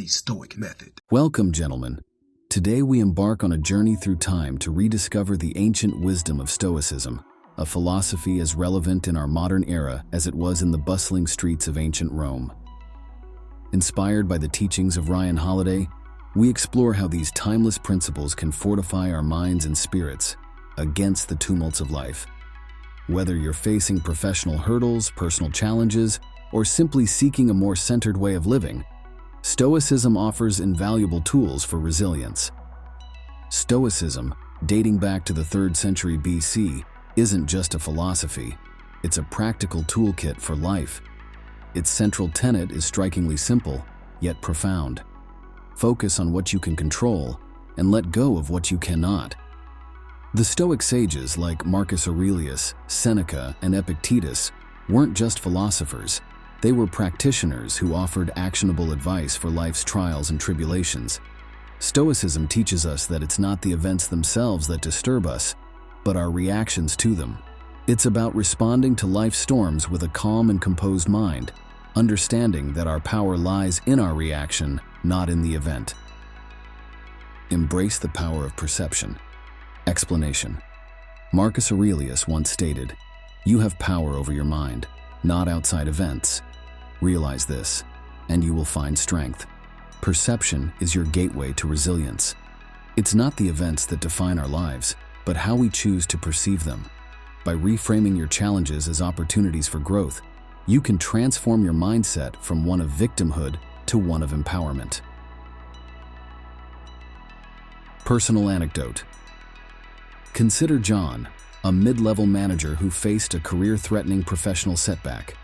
the Stoic Method. Welcome, gentlemen. Today we embark on a journey through time to rediscover the ancient wisdom of Stoicism, a philosophy as relevant in our modern era as it was in the bustling streets of ancient Rome. Inspired by the teachings of Ryan Holiday, we explore how these timeless principles can fortify our minds and spirits against the tumults of life. Whether you're facing professional hurdles, personal challenges, or simply seeking a more centered way of living, Stoicism offers invaluable tools for resilience. Stoicism, dating back to the 3rd century BC, isn't just a philosophy, it's a practical toolkit for life. Its central tenet is strikingly simple, yet profound. Focus on what you can control and let go of what you cannot. The Stoic sages like Marcus Aurelius, Seneca, and Epictetus weren't just philosophers. They were practitioners who offered actionable advice for life's trials and tribulations. Stoicism teaches us that it's not the events themselves that disturb us, but our reactions to them. It's about responding to life's storms with a calm and composed mind, understanding that our power lies in our reaction, not in the event. Embrace the power of perception. Explanation. Marcus Aurelius once stated, "You have power over your mind, not outside events. Realize this, and you will find strength." Perception is your gateway to resilience. It's not the events that define our lives, but how we choose to perceive them. By reframing your challenges as opportunities for growth, you can transform your mindset from one of victimhood to one of empowerment. Personal anecdote. Consider John, a mid-level manager who faced a career-threatening professional setback.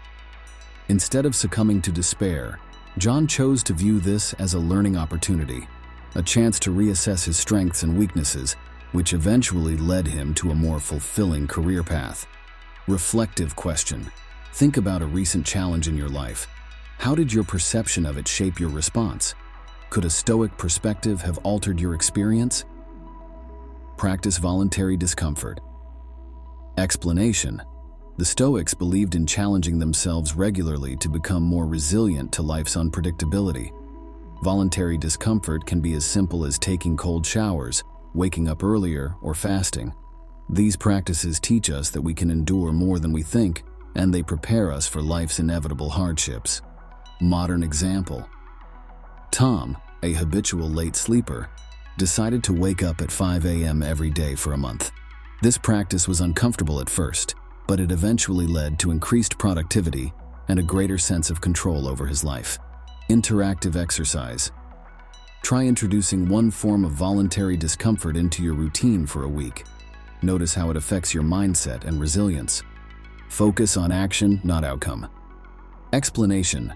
Instead of succumbing to despair, John chose to view this as a learning opportunity, a chance to reassess his strengths and weaknesses, which eventually led him to a more fulfilling career path. Reflective question. Think about a recent challenge in your life. How did your perception of it shape your response? Could a Stoic perspective have altered your experience? Practice voluntary discomfort. Explanation. The Stoics believed in challenging themselves regularly to become more resilient to life's unpredictability. Voluntary discomfort can be as simple as taking cold showers, waking up earlier, or fasting. These practices teach us that we can endure more than we think, and they prepare us for life's inevitable hardships. Modern example. Tom, a habitual late sleeper, decided to wake up at 5 a.m. every day for a month. This practice was uncomfortable at first, but it eventually led to increased productivity and a greater sense of control over his life. Interactive exercise. Try introducing one form of voluntary discomfort into your routine for a week. Notice how it affects your mindset and resilience. Focus on action, not outcome. Explanation.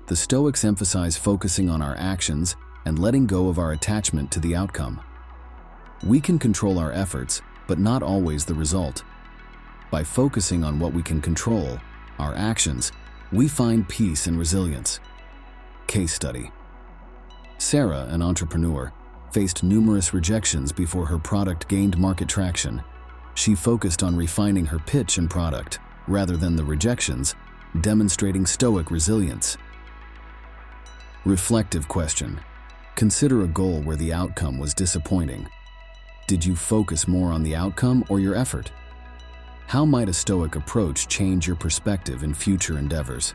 The Stoics emphasize focusing on our actions and letting go of our attachment to the outcome. We can control our efforts, but not always the result. By focusing on what we can control, our actions, we find peace and resilience. Case study. Sarah, an entrepreneur, faced numerous rejections before her product gained market traction. She focused on refining her pitch and product, rather than the rejections, demonstrating Stoic resilience. Reflective question. Consider a goal where the outcome was disappointing. Did you focus more on the outcome or your effort? How might a Stoic approach change your perspective in future endeavors?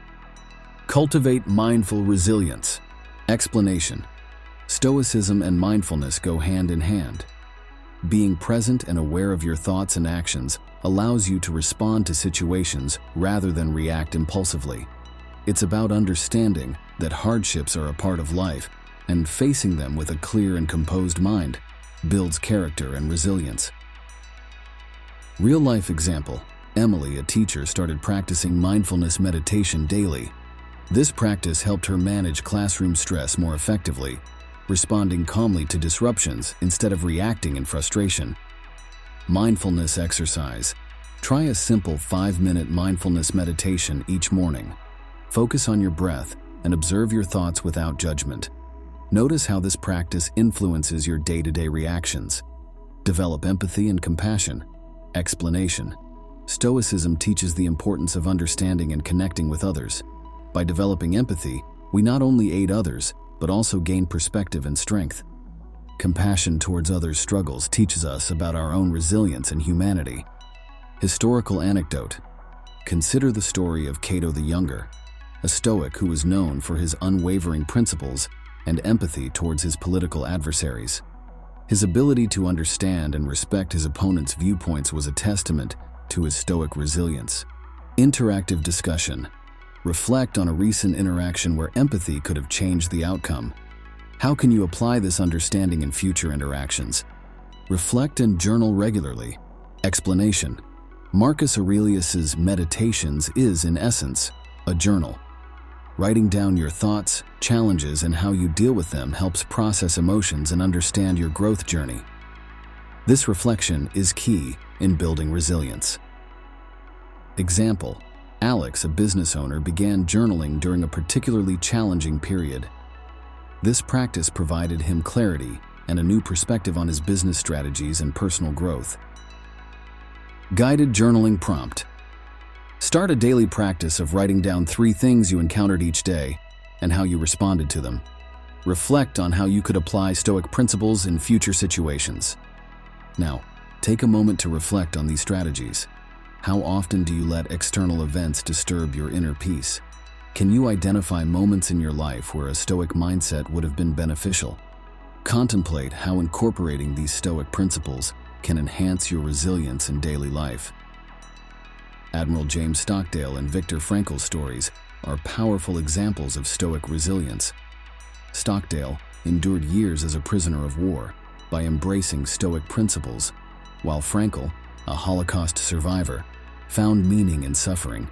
Cultivate mindful resilience. Explanation. Stoicism and mindfulness go hand in hand. Being present and aware of your thoughts and actions allows you to respond to situations rather than react impulsively. It's about understanding that hardships are a part of life, and facing them with a clear and composed mind builds character and resilience. Real-life example. Emily, a teacher, started practicing mindfulness meditation daily. This practice helped her manage classroom stress more effectively, responding calmly to disruptions instead of reacting in frustration. Mindfulness exercise. Try a simple 5-minute mindfulness meditation each morning. Focus on your breath and observe your thoughts without judgment. Notice how this practice influences your day-to-day reactions. Develop empathy and compassion. Explanation. Stoicism teaches the importance of understanding and connecting with others. By developing empathy, we not only aid others, but also gain perspective and strength. Compassion towards others' struggles teaches us about our own resilience and humanity. Historical anecdote. Consider the story of Cato the Younger, a Stoic who was known for his unwavering principles and empathy towards his political adversaries. His ability to understand and respect his opponent's viewpoints was a testament to his Stoic resilience. Interactive discussion. Reflect on a recent interaction where empathy could have changed the outcome. How can you apply this understanding in future interactions? Reflect and journal regularly. Explanation. Marcus Aurelius's Meditations is, in essence, a journal. Writing down your thoughts, challenges, and how you deal with them helps process emotions and understand your growth journey. This reflection is key in building resilience. Example: Alex, a business owner, began journaling during a particularly challenging period. This practice provided him clarity and a new perspective on his business strategies and personal growth. Guided journaling prompt. Start a daily practice of writing down 3 things you encountered each day and how you responded to them. Reflect on how you could apply Stoic principles in future situations. Now, take a moment to reflect on these strategies. How often do you let external events disturb your inner peace? Can you identify moments in your life where a Stoic mindset would have been beneficial? Contemplate how incorporating these Stoic principles can enhance your resilience in daily life. Admiral James Stockdale and Viktor Frankl's stories are powerful examples of Stoic resilience. Stockdale endured years as a prisoner of war by embracing Stoic principles, while Frankl, a Holocaust survivor, found meaning in suffering.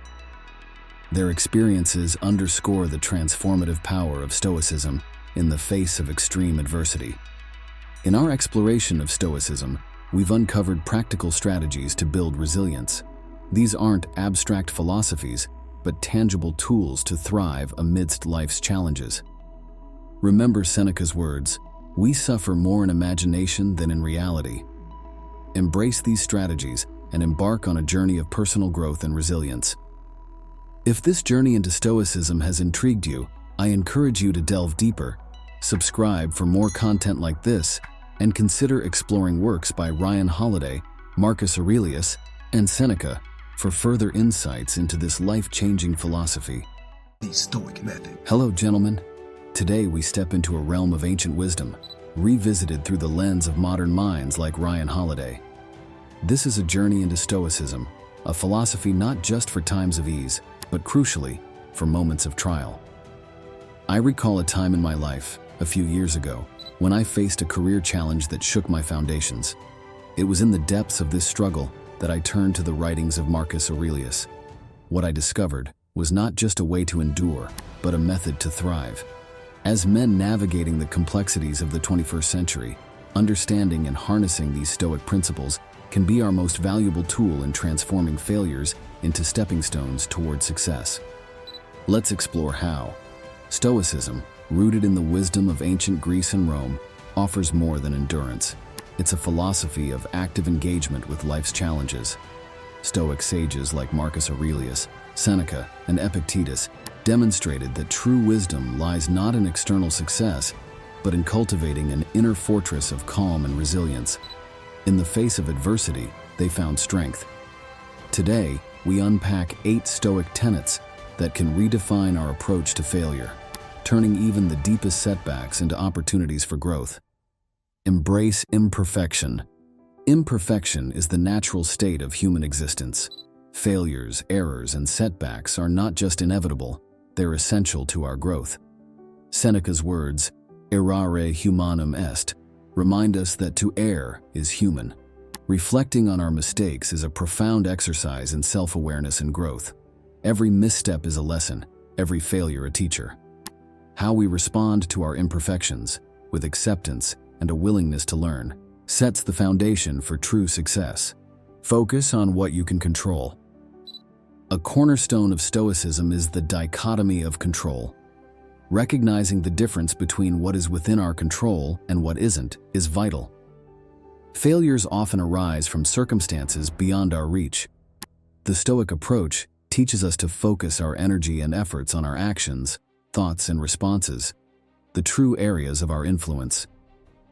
Their experiences underscore the transformative power of Stoicism in the face of extreme adversity. In our exploration of Stoicism, we've uncovered practical strategies to build resilience. These aren't abstract philosophies, but tangible tools to thrive amidst life's challenges. Remember Seneca's words, "We suffer more in imagination than in reality." Embrace these strategies and embark on a journey of personal growth and resilience. If this journey into Stoicism has intrigued you, I encourage you to delve deeper, subscribe for more content like this, and consider exploring works by Ryan Holiday, Marcus Aurelius, and Seneca for further insights into this life-changing philosophy. The Stoic Method. Hello, gentlemen. Today we step into a realm of ancient wisdom, revisited through the lens of modern minds like Ryan Holiday. This is a journey into Stoicism, a philosophy not just for times of ease, but crucially, for moments of trial. I recall a time in my life, a few years ago, when I faced a career challenge that shook my foundations. It was in the depths of this struggle that I turned to the writings of Marcus Aurelius. What I discovered was not just a way to endure, but a method to thrive. As men navigating the complexities of the 21st century, understanding and harnessing these Stoic principles can be our most valuable tool in transforming failures into stepping stones toward success. Let's explore how. Stoicism, rooted in the wisdom of ancient Greece and Rome, offers more than endurance. It's a philosophy of active engagement with life's challenges. Stoic sages like Marcus Aurelius, Seneca, and Epictetus demonstrated that true wisdom lies not in external success, but in cultivating an inner fortress of calm and resilience. In the face of adversity, they found strength. Today, we unpack 8 Stoic tenets that can redefine our approach to failure, turning even the deepest setbacks into opportunities for growth. Embrace imperfection. Imperfection is the natural state of human existence. Failures, errors, and setbacks are not just inevitable, they're essential to our growth. Seneca's words, "Errare humanum est," remind us that to err is human. Reflecting on our mistakes is a profound exercise in self-awareness and growth. Every misstep is a lesson, every failure a teacher. How we respond to our imperfections, with acceptance and a willingness to learn, sets the foundation for true success. Focus on what you can control. A cornerstone of Stoicism is the dichotomy of control. Recognizing the difference between what is within our control and what isn't is vital. Failures often arise from circumstances beyond our reach. The Stoic approach teaches us to focus our energy and efforts on our actions, thoughts, and responses. the true areas of our influence.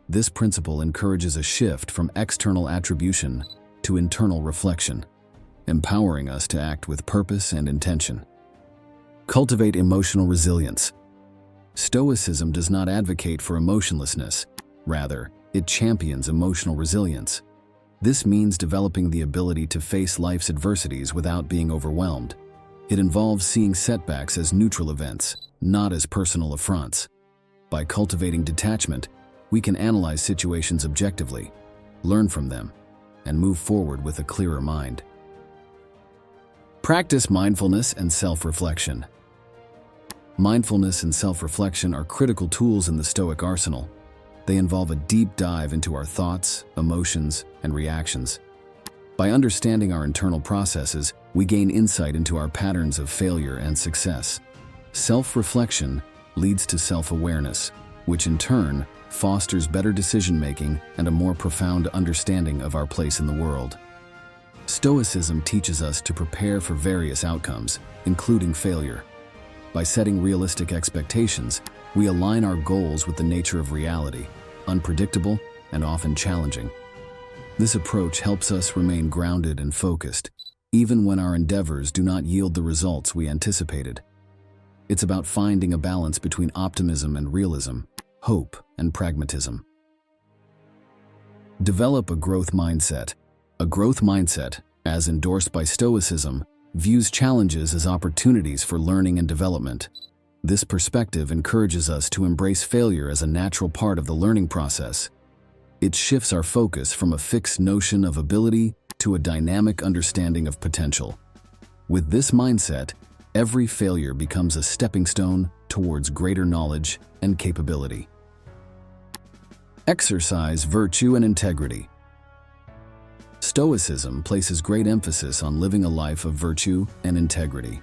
This principle encourages a shift from external attribution to internal reflection, empowering us to act with purpose and intention. Cultivate emotional resilience. Stoicism does not advocate for emotionlessness. Rather, it champions emotional resilience. This means developing the ability to face life's adversities without being overwhelmed. It involves seeing setbacks as neutral events, not as personal affronts. By cultivating detachment, we can analyze situations objectively, learn from them, and move forward with a clearer mind. Practice mindfulness and self-reflection. Mindfulness and self-reflection are critical tools in the Stoic arsenal. They involve a deep dive into our thoughts, emotions, and reactions. By understanding our internal processes, we gain insight into our patterns of failure and success. Self-reflection leads to self-awareness, which in turn fosters better decision-making and a more profound understanding of our place in the world. Stoicism teaches us to prepare for various outcomes, including failure. By setting realistic expectations, we align our goals with the nature of reality, unpredictable and often challenging. This approach helps us remain grounded and focused, even when our endeavors do not yield the results we anticipated. It's about finding a balance between optimism and realism, hope and pragmatism. Develop a growth mindset. A growth mindset, as endorsed by Stoicism, views challenges as opportunities for learning and development. This perspective encourages us to embrace failure as a natural part of the learning process. It shifts our focus from a fixed notion of ability to a dynamic understanding of potential. With this mindset, every failure becomes a stepping stone towards greater knowledge and capability. Exercise virtue and integrity. Stoicism places great emphasis on living a life of virtue and integrity.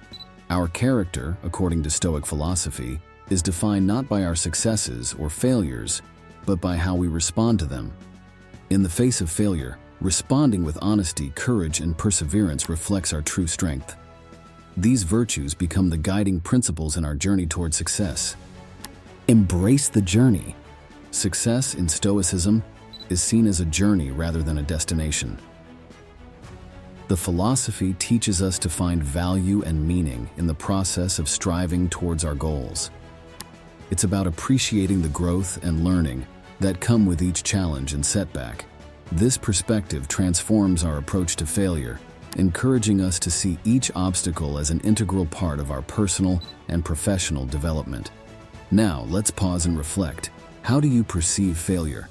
Our character, according to Stoic philosophy, is defined not by our successes or failures, but by how we respond to them. In the face of failure, responding with honesty, courage, and perseverance reflects our true strength. These virtues become the guiding principles in our journey toward success. Embrace the journey. Success in Stoicism is seen as a journey rather than a destination. The philosophy teaches us to find value and meaning in the process of striving towards our goals. It's about appreciating the growth and learning that come with each challenge and setback. This perspective transforms our approach to failure, encouraging us to see each obstacle as an integral part of our personal and professional development. Now, let's pause and reflect. How do you perceive failure?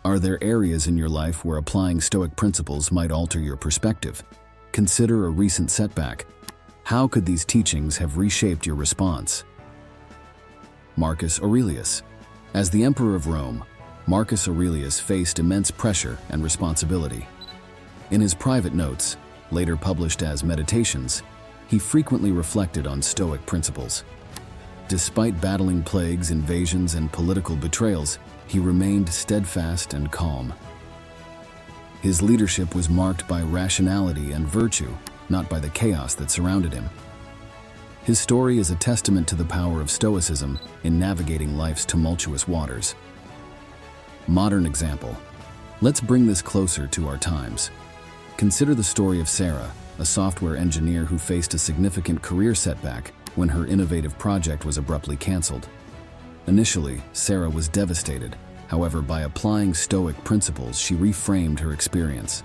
Are there areas in your life where applying Stoic principles might alter your perspective? Consider a recent setback. How could these teachings have reshaped your response? Marcus Aurelius. As the Emperor of Rome, Marcus Aurelius faced immense pressure and responsibility. In his private notes, later published as Meditations, he frequently reflected on Stoic principles. Despite battling plagues, invasions, and political betrayals, he remained steadfast and calm. His leadership was marked by rationality and virtue, not by the chaos that surrounded him. His story is a testament to the power of Stoicism in navigating life's tumultuous waters. Modern example. Let's bring this closer to our times. Consider the story of Sarah, a software engineer who faced a significant career setback when her innovative project was abruptly canceled. Initially, Sarah was devastated. However, by applying Stoic principles, she reframed her experience.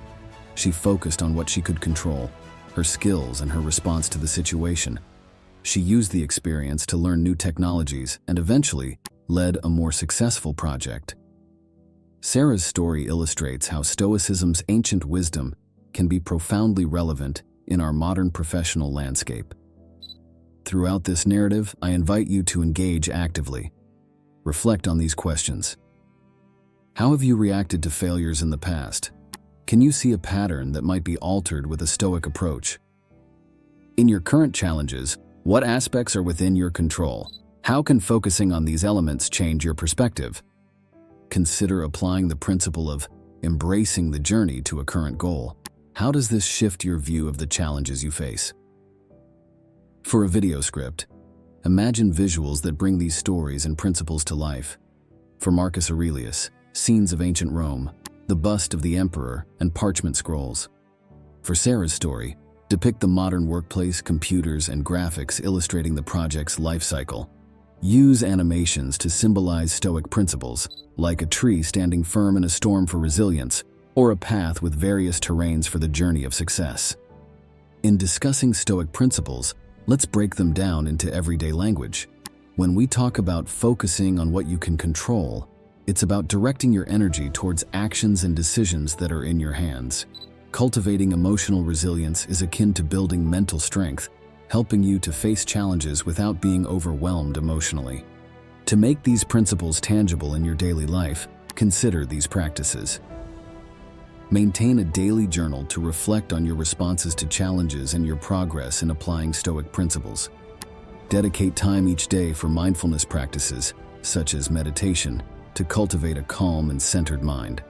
She focused on what she could control, her skills and her response to the situation. She used the experience to learn new technologies and eventually led a more successful project. Sarah's story illustrates how Stoicism's ancient wisdom can be profoundly relevant in our modern professional landscape. Throughout this narrative, I invite you to engage actively. Reflect on these questions. How have you reacted to failures in the past? Can you see a pattern that might be altered with a Stoic approach? In your current challenges, what aspects are within your control? How can focusing on these elements change your perspective? Consider applying the principle of embracing the journey to a current goal. How does this shift your view of the challenges you face? For a video script, Imagine visuals that bring these stories and principles to life. For Marcus Aurelius, scenes of ancient Rome, the bust of the emperor, and parchment scrolls. For Sarah's story, depict the modern workplace, computers, and graphics illustrating the project's life cycle. Use animations to symbolize Stoic principles, like a tree standing firm in a storm for resilience, or a path with various terrains for the journey of success. In discussing Stoic principles, let's break them down into everyday language. When we talk about focusing on what you can control, it's about directing your energy towards actions and decisions that are in your hands. Cultivating emotional resilience is akin to building mental strength, helping you to face challenges without being overwhelmed emotionally. To make these principles tangible in your daily life, consider these practices. Maintain a daily journal to reflect on your responses to challenges and your progress in applying Stoic principles. Dedicate time each day for mindfulness practices, such as meditation, to cultivate a calm and centered mind.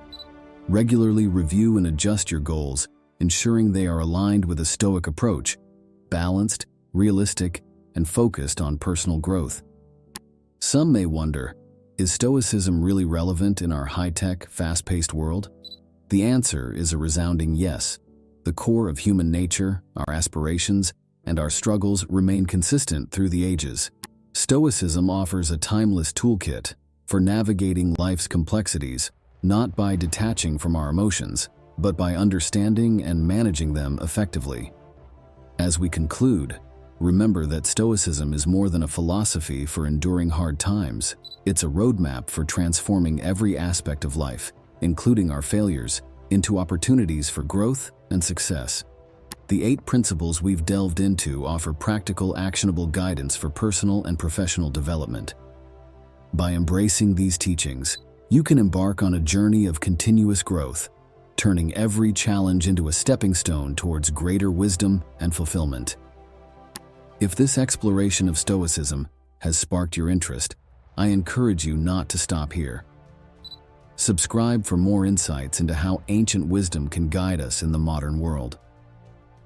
Regularly review and adjust your goals, ensuring they are aligned with a Stoic approach, balanced, realistic, and focused on personal growth. Some may wonder, is Stoicism really relevant in our high-tech, fast-paced world? The answer is a resounding yes. The core of human nature, our aspirations, and our struggles remain consistent through the ages. Stoicism offers a timeless toolkit for navigating life's complexities, not by detaching from our emotions, but by understanding and managing them effectively. As we conclude, remember that Stoicism is more than a philosophy for enduring hard times. It's a roadmap for transforming every aspect of life, including our failures, into opportunities for growth and success. The 8 principles we've delved into offer practical, actionable guidance for personal and professional development. By embracing these teachings, you can embark on a journey of continuous growth, turning every challenge into a stepping stone towards greater wisdom and fulfillment. If this exploration of Stoicism has sparked your interest, I encourage you not to stop here. Subscribe for more insights into how ancient wisdom can guide us in the modern world.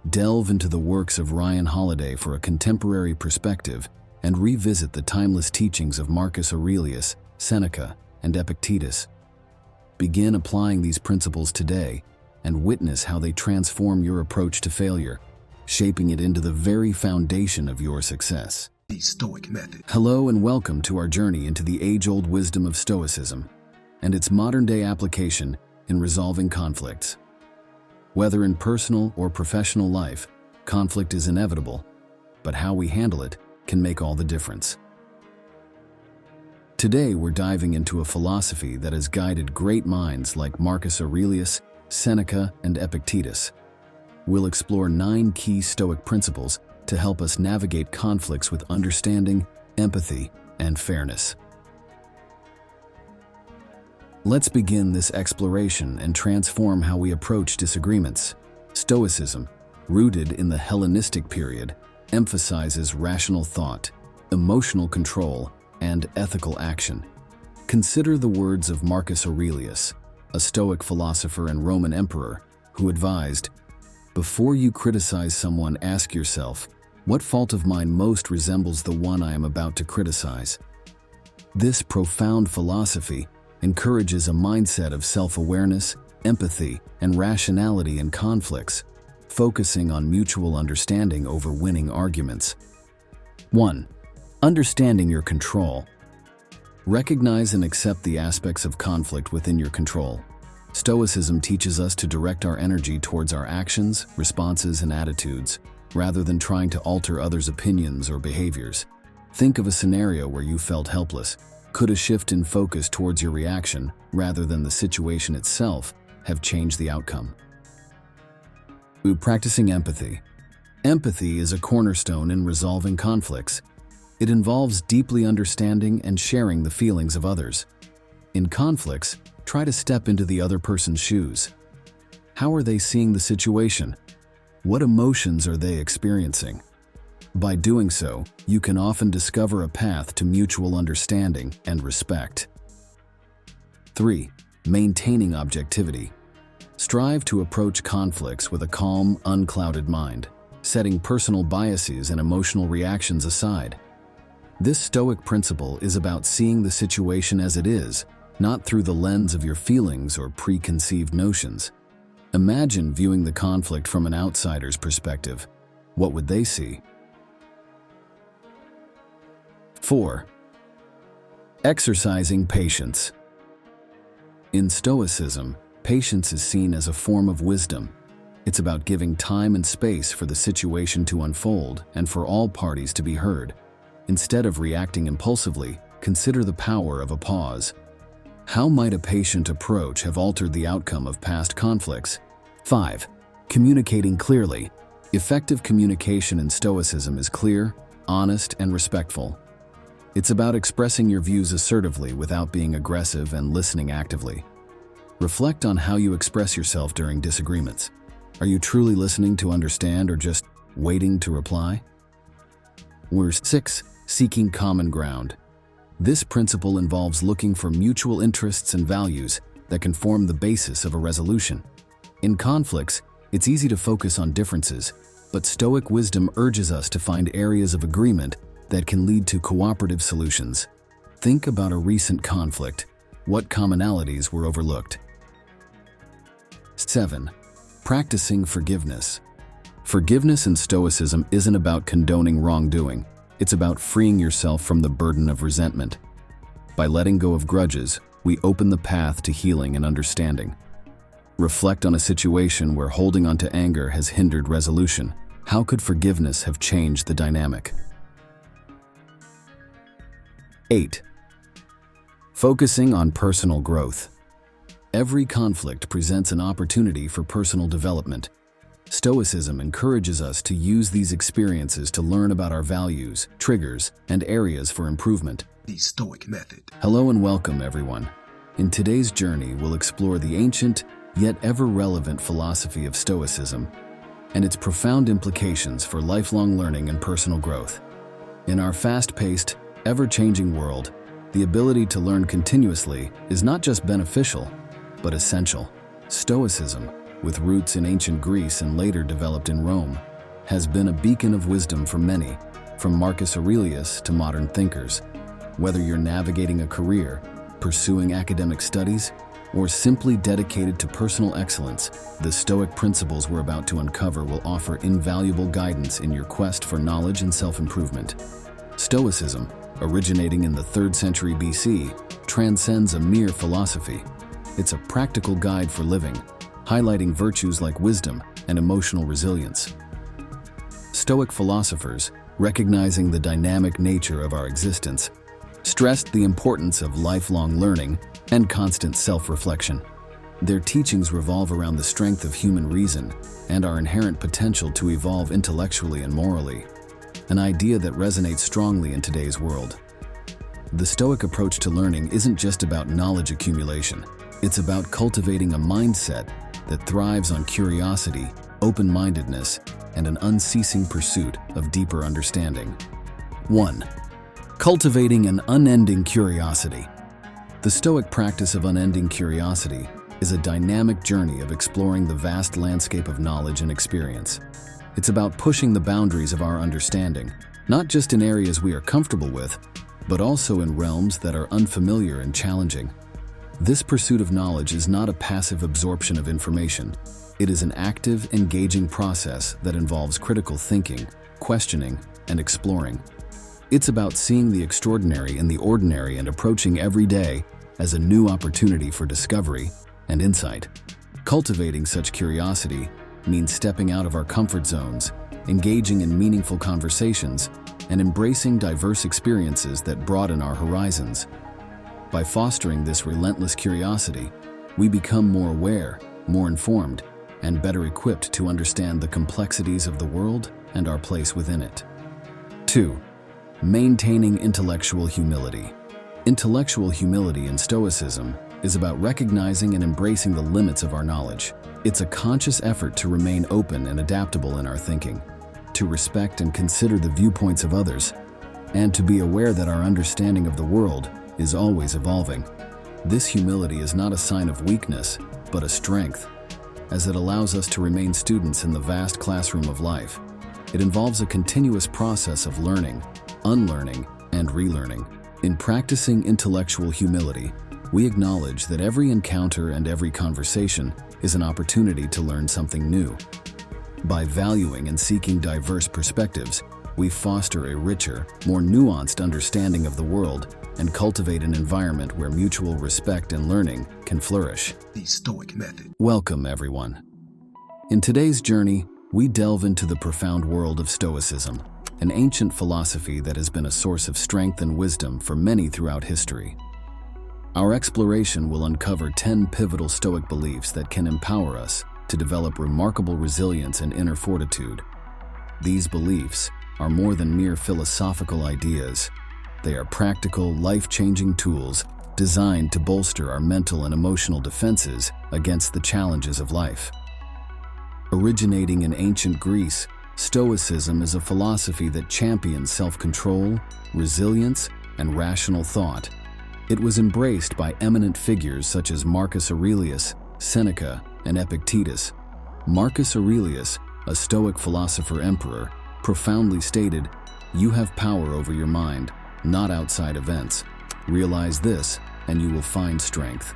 Delve into the works of Ryan Holiday for a contemporary perspective and revisit the timeless teachings of Marcus Aurelius, Seneca, and Epictetus. Begin applying these principles today and witness how they transform your approach to failure, shaping it into the very foundation of your success. The Stoic Method. Hello and welcome to our journey into the age-old wisdom of Stoicism and its modern-day application in resolving conflicts. Whether in personal or professional life, conflict is inevitable, but how we handle it can make all the difference. Today, we're diving into a philosophy that has guided great minds like Marcus Aurelius, Seneca, and Epictetus. We'll explore 9 key Stoic principles to help us navigate conflicts with understanding, empathy, and fairness. Let's begin this exploration and transform how we approach disagreements. Stoicism, rooted in the Hellenistic period, emphasizes rational thought, emotional control, and ethical action. Consider the words of Marcus Aurelius, a Stoic philosopher and Roman emperor, who advised, "Before you criticize someone, ask yourself, what fault of mine most resembles the one I am about to criticize?" This profound philosophy encourages a mindset of self-awareness, empathy, and rationality in conflicts, focusing on mutual understanding over winning arguments. 1. Understanding your control. Recognize and accept the aspects of conflict within your control. Stoicism teaches us to direct our energy towards our actions, responses, and attitudes, rather than trying to alter others' opinions or behaviors. Think of a scenario where you felt helpless. Could a shift in focus towards your reaction, rather than the situation itself, have changed the outcome? Practicing empathy. Empathy is a cornerstone in resolving conflicts. It involves deeply understanding and sharing the feelings of others. In conflicts, try to step into the other person's shoes. How are they seeing the situation? What emotions are they experiencing? By doing so, you can often discover a path to mutual understanding and respect. 3. Maintaining objectivity. Strive to approach conflicts with a calm, unclouded mind, setting personal biases and emotional reactions aside. This Stoic principle is about seeing the situation as it is, not through the lens of your feelings or preconceived notions. Imagine viewing the conflict from an outsider's perspective. What would they see? 4. Exercising patience. In Stoicism, patience is seen as a form of wisdom. It's about giving time and space for the situation to unfold and for all parties to be heard. Instead of reacting impulsively, consider the power of a pause. How might a patient approach have altered the outcome of past conflicts? 5. Communicating clearly. Effective communication in Stoicism is clear, honest, and respectful. It's about expressing your views assertively without being aggressive and listening actively. Reflect on how you express yourself during disagreements. Are you truly listening to understand or just waiting to reply? 6. Seeking common ground. This principle involves looking for mutual interests and values that can form the basis of a resolution. In conflicts, it's easy to focus on differences, but Stoic wisdom urges us to find areas of agreement that can lead to cooperative solutions. Think about a recent conflict. What commonalities were overlooked? 7. Practicing forgiveness. Forgiveness in Stoicism isn't about condoning wrongdoing. It's about freeing yourself from the burden of resentment. By letting go of grudges, we open the path to healing and understanding. Reflect on a situation where holding on to anger has hindered resolution. How could forgiveness have changed the dynamic? 8. Focusing on personal growth. Every conflict presents an opportunity for personal development. Stoicism encourages us to use these experiences to learn about our values, triggers, and areas for improvement. The Stoic Method. Hello and welcome, everyone. In today's journey, we'll explore the ancient, yet ever-relevant philosophy of Stoicism and its profound implications for lifelong learning and personal growth. In our fast-paced, ever-changing world, the ability to learn continuously is not just beneficial, but essential. Stoicism, with roots in ancient Greece and later developed in Rome, has been a beacon of wisdom for many, from Marcus Aurelius to modern thinkers. Whether you're navigating a career, pursuing academic studies, or simply dedicated to personal excellence, the Stoic principles we're about to uncover will offer invaluable guidance in your quest for knowledge and self-improvement. Stoicism, originating in the 3rd century BC, transcends a mere philosophy. It's a practical guide for living, highlighting virtues like wisdom and emotional resilience. Stoic philosophers, recognizing the dynamic nature of our existence, stressed the importance of lifelong learning and constant self-reflection. Their teachings revolve around the strength of human reason and our inherent potential to evolve intellectually and morally, an idea that resonates strongly in today's world. The Stoic approach to learning isn't just about knowledge accumulation. It's about cultivating a mindset that thrives on curiosity, open-mindedness, and an unceasing pursuit of deeper understanding. 1. Cultivating an unending curiosity. The Stoic practice of unending curiosity is a dynamic journey of exploring the vast landscape of knowledge and experience. It's about pushing the boundaries of our understanding, not just in areas we are comfortable with, but also in realms that are unfamiliar and challenging. This pursuit of knowledge is not a passive absorption of information. It is an active, engaging process that involves critical thinking, questioning, and exploring. It's about seeing the extraordinary in the ordinary and approaching every day as a new opportunity for discovery and insight. Cultivating such curiosity means stepping out of our comfort zones, engaging in meaningful conversations, and embracing diverse experiences that broaden our horizons. By fostering this relentless curiosity, we become more aware, more informed, and better equipped to understand the complexities of the world and our place within it. 2. Maintaining intellectual humility. Intellectual humility in Stoicism is about recognizing and embracing the limits of our knowledge. It's a conscious effort to remain open and adaptable in our thinking, to respect and consider the viewpoints of others, and to be aware that our understanding of the world is always evolving. This humility is not a sign of weakness, but a strength, as it allows us to remain students in the vast classroom of life. It involves a continuous process of learning, unlearning, and relearning. In practicing intellectual humility, we acknowledge that every encounter and every conversation is an opportunity to learn something new. By valuing and seeking diverse perspectives, we foster a richer, more nuanced understanding of the world and cultivate an environment where mutual respect and learning can flourish. The Stoic Method. Welcome, everyone. In today's journey, we delve into the profound world of Stoicism, an ancient philosophy that has been a source of strength and wisdom for many throughout history. Our exploration will uncover 10 pivotal Stoic beliefs that can empower us to develop remarkable resilience and inner fortitude. These beliefs are more than mere philosophical ideas. They are practical, life-changing tools designed to bolster our mental and emotional defenses against the challenges of life. Originating in ancient Greece, Stoicism is a philosophy that champions self-control, resilience, and rational thought. It was embraced by eminent figures such as Marcus Aurelius, Seneca, and Epictetus. Marcus Aurelius, a Stoic philosopher-emperor, profoundly stated, "You have power over your mind, not outside events. Realize this, and you will find strength."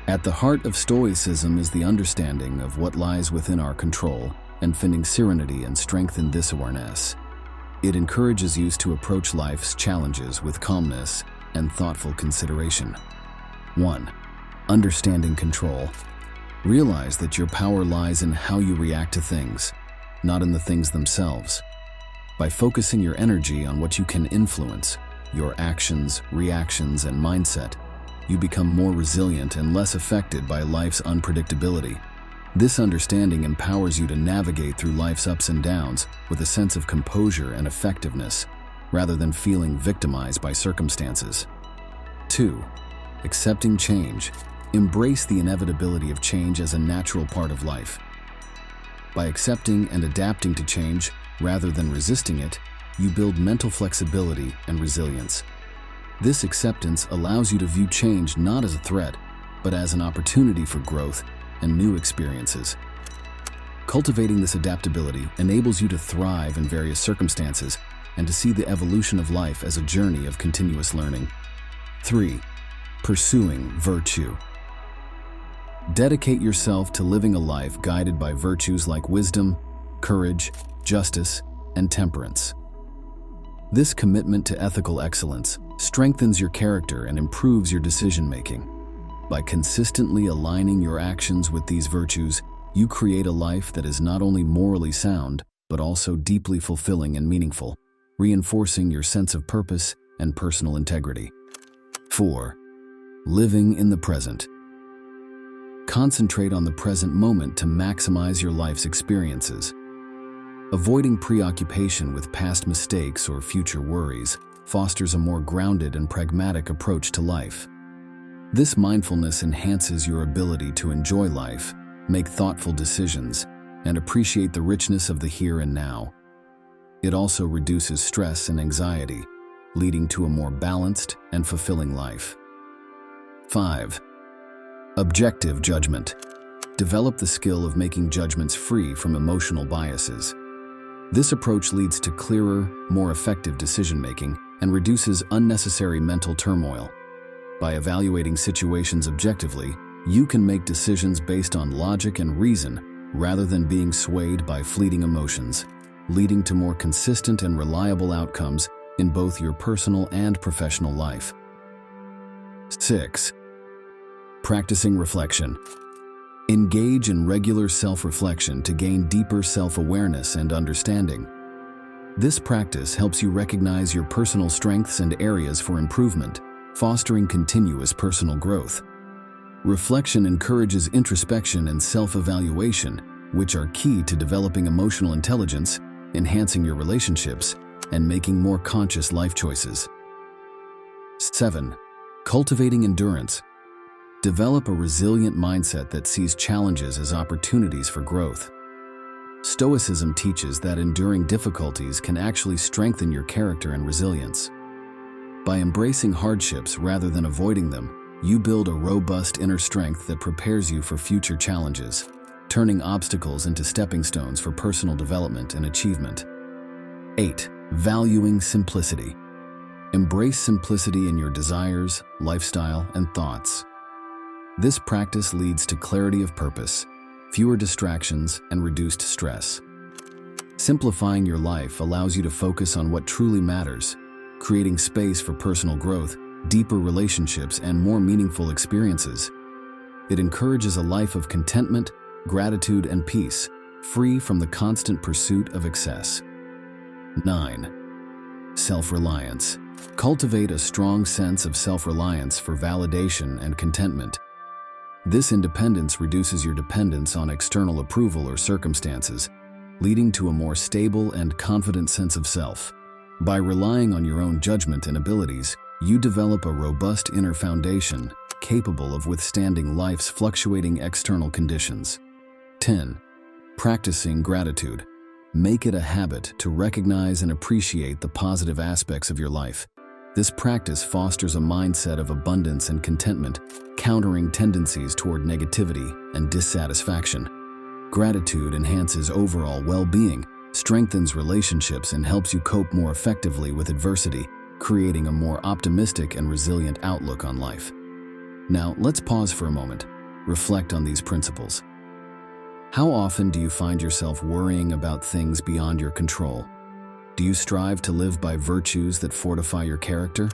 At the heart of Stoicism is the understanding of what lies within our control and finding serenity and strength in this awareness. It encourages you to approach life's challenges with calmness and thoughtful consideration. 1. Understanding control. Realize that your power lies in how you react to things, not in the things themselves. By focusing your energy on what you can influence, your actions, reactions, and mindset, you become more resilient and less affected by life's unpredictability. This understanding empowers you to navigate through life's ups and downs with a sense of composure and effectiveness, rather than feeling victimized by circumstances. 2. Accepting change. Embrace the inevitability of change as a natural part of life. By accepting and adapting to change, rather than resisting it, you build mental flexibility and resilience. This acceptance allows you to view change not as a threat, but as an opportunity for growth and new experiences. Cultivating this adaptability enables you to thrive in various circumstances and to see the evolution of life as a journey of continuous learning. 3. Pursuing virtue. Dedicate yourself to living a life guided by virtues like wisdom, courage, justice, and temperance. This commitment to ethical excellence strengthens your character and improves your decision-making. By consistently aligning your actions with these virtues, you create a life that is not only morally sound, but also deeply fulfilling and meaningful, reinforcing your sense of purpose and personal integrity. 4. Living in the present. Concentrate on the present moment to maximize your life's experiences. Avoiding preoccupation with past mistakes or future worries fosters a more grounded and pragmatic approach to life. This mindfulness enhances your ability to enjoy life, make thoughtful decisions, and appreciate the richness of the here and now. It also reduces stress and anxiety, leading to a more balanced and fulfilling life. 5. Objective judgment. Develop the skill of making judgments free from emotional biases. This approach leads to clearer, more effective decision-making and reduces unnecessary mental turmoil. By evaluating situations objectively, you can make decisions based on logic and reason rather than being swayed by fleeting emotions, leading to more consistent and reliable outcomes in both your personal and professional life. 6. Practicing reflection. Engage in regular self-reflection to gain deeper self-awareness and understanding. This practice helps you recognize your personal strengths and areas for improvement, fostering continuous personal growth. Reflection encourages introspection and self-evaluation, which are key to developing emotional intelligence, enhancing your relationships, and making more conscious life choices. 7. Cultivating endurance. Develop a resilient mindset that sees challenges as opportunities for growth. Stoicism teaches that enduring difficulties can actually strengthen your character and resilience. By embracing hardships rather than avoiding them, you build a robust inner strength that prepares you for future challenges, turning obstacles into stepping stones for personal development and achievement. 8. Valuing simplicity. Embrace simplicity in your desires, lifestyle, and thoughts. This practice leads to clarity of purpose, fewer distractions, and reduced stress. Simplifying your life allows you to focus on what truly matters, creating space for personal growth, deeper relationships, and more meaningful experiences. It encourages a life of contentment, gratitude, and peace, free from the constant pursuit of excess. 9. Self-reliance. Cultivate a strong sense of self-reliance for validation and contentment. This independence reduces your dependence on external approval or circumstances, leading to a more stable and confident sense of self. By relying on your own judgment and abilities, you develop a robust inner foundation capable of withstanding life's fluctuating external conditions. 10. Practicing gratitude. Make it a habit to recognize and appreciate the positive aspects of your life. This practice fosters a mindset of abundance and contentment, countering tendencies toward negativity and dissatisfaction. Gratitude enhances overall well-being, strengthens relationships, and helps you cope more effectively with adversity, creating a more optimistic and resilient outlook on life. Now, let's pause for a moment. Reflect on these principles. How often do you find yourself worrying about things beyond your control? Do you strive to live by virtues that fortify your character?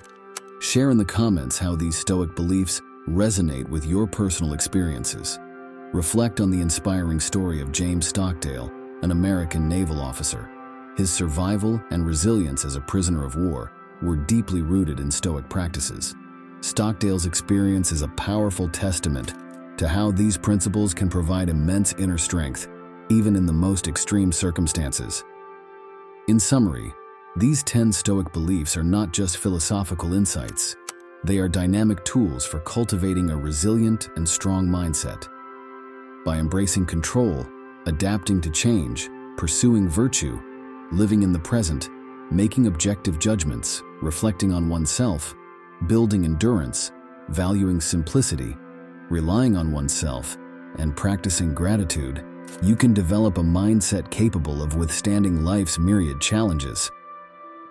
Share in the comments how these Stoic beliefs resonate with your personal experiences. Reflect on the inspiring story of James Stockdale, an American naval officer. His survival and resilience as a prisoner of war were deeply rooted in Stoic practices. Stockdale's experience is a powerful testament to how these principles can provide immense inner strength, even in the most extreme circumstances. In summary, these 10 Stoic beliefs are not just philosophical insights. They are dynamic tools for cultivating a resilient and strong mindset. By embracing control, adapting to change, pursuing virtue, living in the present, making objective judgments, reflecting on oneself, building endurance, valuing simplicity, relying on oneself, and practicing gratitude, you can develop a mindset capable of withstanding life's myriad challenges.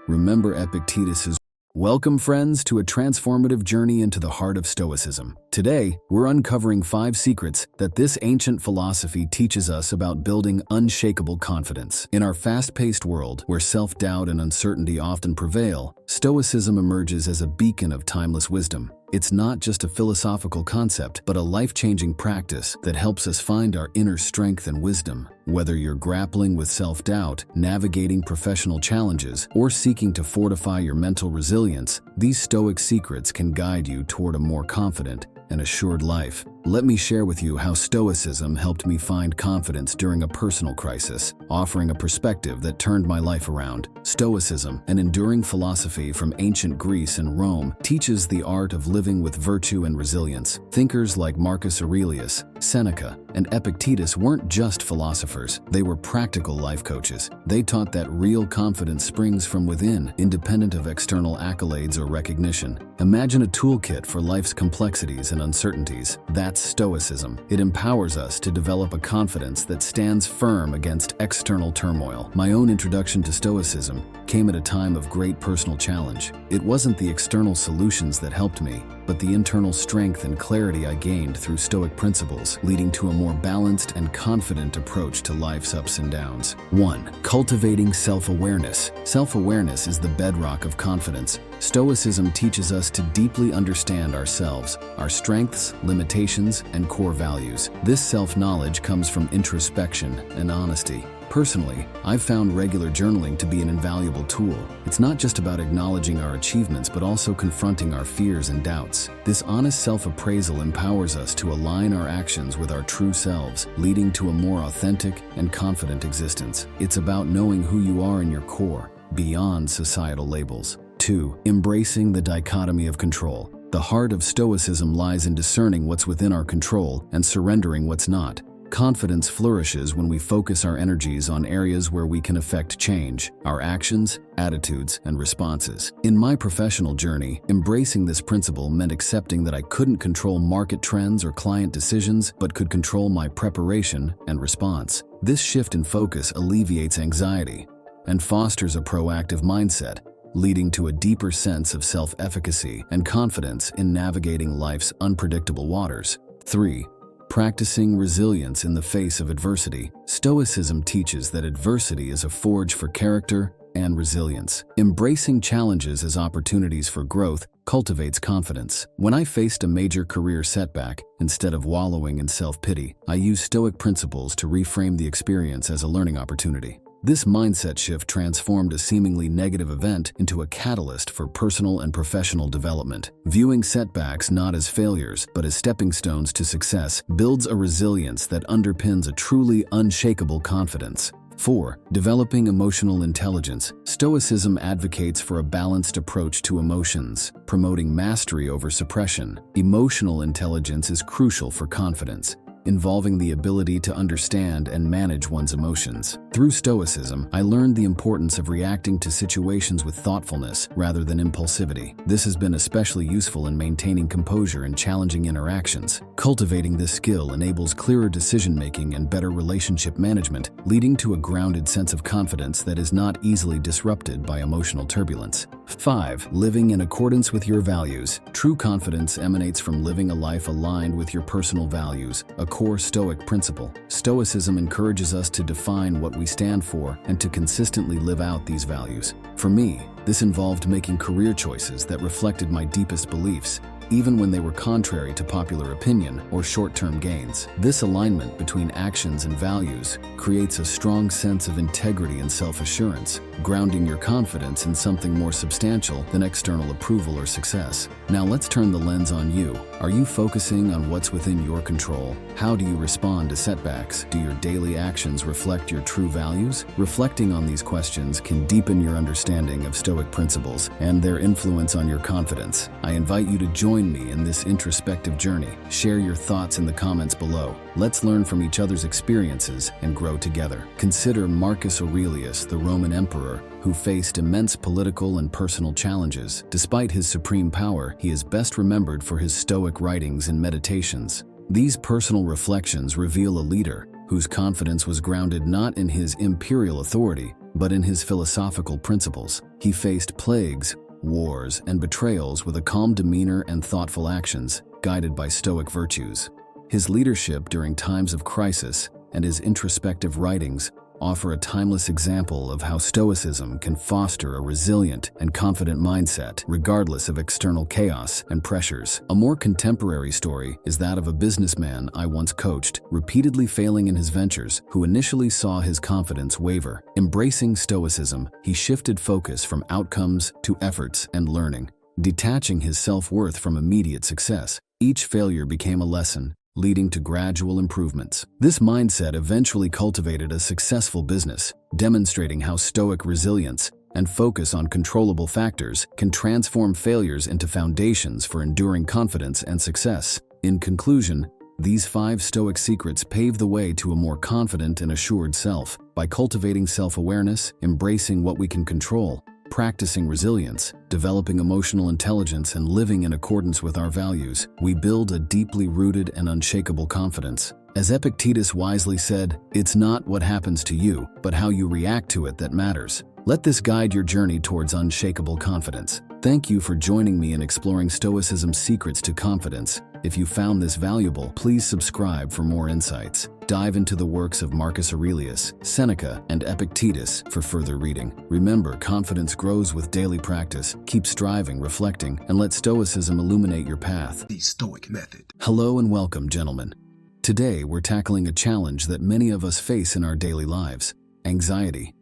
Remember Epictetus's Welcome, friends, to a transformative journey into the heart of Stoicism. Today, we're uncovering 5 secrets that this ancient philosophy teaches us about building unshakable confidence. In our fast-paced world, where self-doubt and uncertainty often prevail, Stoicism emerges as a beacon of timeless wisdom. It's not just a philosophical concept, but a life-changing practice that helps us find our inner strength and wisdom. Whether you're grappling with self-doubt, navigating professional challenges, or seeking to fortify your mental resilience, these Stoic secrets can guide you toward a more confident and assured life. Let me share with you how Stoicism helped me find confidence during a personal crisis, offering a perspective that turned my life around. Stoicism, an enduring philosophy from ancient Greece and Rome, teaches the art of living with virtue and resilience. Thinkers like Marcus Aurelius, Seneca, and Epictetus weren't just philosophers, they were practical life coaches. They taught that real confidence springs from within, independent of external accolades or recognition. Imagine a toolkit for life's complexities and uncertainties. That's Stoicism. It empowers us to develop a confidence that stands firm against external turmoil. My own introduction to Stoicism came at a time of great personal challenge. It wasn't the external solutions that helped me, but the internal strength and clarity I gained through Stoic principles, leading to a more balanced and confident approach to life's ups and downs. 1. Cultivating self-awareness. Self-awareness is the bedrock of confidence. Stoicism teaches us to deeply understand ourselves, our strengths, limitations, and core values. This self-knowledge comes from introspection and honesty. Personally, I've found regular journaling to be an invaluable tool. It's not just about acknowledging our achievements, but also confronting our fears and doubts. This honest self-appraisal empowers us to align our actions with our true selves, leading to a more authentic and confident existence. It's about knowing who you are in your core, beyond societal labels. 2. Embracing the dichotomy of control. The heart of Stoicism lies in discerning what's within our control and surrendering what's not. Confidence flourishes when we focus our energies on areas where we can affect change, our actions, attitudes, and responses. In my professional journey, embracing this principle meant accepting that I couldn't control market trends or client decisions, but could control my preparation and response. This shift in focus alleviates anxiety and fosters a proactive mindset, leading to a deeper sense of self-efficacy and confidence in navigating life's unpredictable waters. 3. Practicing resilience in the face of adversity. Stoicism teaches that adversity is a forge for character and resilience. Embracing challenges as opportunities for growth cultivates confidence. When I faced a major career setback, instead of wallowing in self-pity, I used Stoic principles to reframe the experience as a learning opportunity. This mindset shift transformed a seemingly negative event into a catalyst for personal and professional development. Viewing setbacks not as failures, but as stepping stones to success builds a resilience that underpins a truly unshakable confidence. 4. Developing emotional intelligence. Stoicism advocates for a balanced approach to emotions, promoting mastery over suppression. Emotional intelligence is crucial for confidence, involving the ability to understand and manage one's emotions. Through Stoicism, I learned the importance of reacting to situations with thoughtfulness rather than impulsivity. This has been especially useful in maintaining composure in challenging interactions. Cultivating this skill enables clearer decision-making and better relationship management, leading to a grounded sense of confidence that is not easily disrupted by emotional turbulence. 5. Living in accordance with your values. True confidence emanates from living a life aligned with your personal values, a core Stoic principle. Stoicism encourages us to define what we stand for and to consistently live out these values. For me, this involved making career choices that reflected my deepest beliefs, even when they were contrary to popular opinion or short-term gains. This alignment between actions and values creates a strong sense of integrity and self-assurance, grounding your confidence in something more substantial than external approval or success. Now let's turn the lens on you. Are you focusing on what's within your control? How do you respond to setbacks? Do your daily actions reflect your true values? Reflecting on these questions can deepen your understanding of Stoic principles and their influence on your confidence. I invite you to join me in this introspective journey. Share your thoughts in the comments below. Let's learn from each other's experiences and grow together. Consider Marcus Aurelius, the Roman emperor, who faced immense political and personal challenges. Despite his supreme power, he is best remembered for his Stoic writings and meditations. These personal reflections reveal a leader whose confidence was grounded not in his imperial authority, but in his philosophical principles. He faced plagues, wars, and betrayals with a calm demeanor and thoughtful actions, guided by Stoic virtues. His leadership during times of crisis and his introspective writings offer a timeless example of how Stoicism can foster a resilient and confident mindset, regardless of external chaos and pressures. A more contemporary story is that of a businessman I once coached, repeatedly failing in his ventures, who initially saw his confidence waver. Embracing Stoicism, he shifted focus from outcomes to efforts and learning, detaching his self-worth from immediate success. Each failure became a lesson, leading to gradual improvements. This mindset eventually cultivated a successful business, demonstrating how Stoic resilience and focus on controllable factors can transform failures into foundations for enduring confidence and success. In conclusion, these 5 Stoic secrets pave the way to a more confident and assured self. By cultivating self-awareness, embracing what we can control, practicing resilience, developing emotional intelligence, and living in accordance with our values, we build a deeply rooted and unshakable confidence. As Epictetus wisely said, "It's not what happens to you, but how you react to it that matters." Let this guide your journey towards unshakable confidence. Thank you for joining me in exploring Stoicism's secrets to confidence. If you found this valuable, please subscribe for more insights. Dive into the works of Marcus Aurelius, Seneca, and Epictetus for further reading. Remember, confidence grows with daily practice. Keep striving, reflecting, and let Stoicism illuminate your path. The Stoic Method. Hello and welcome, gentlemen. Today, we're tackling a challenge that many of us face in our daily lives: anxiety.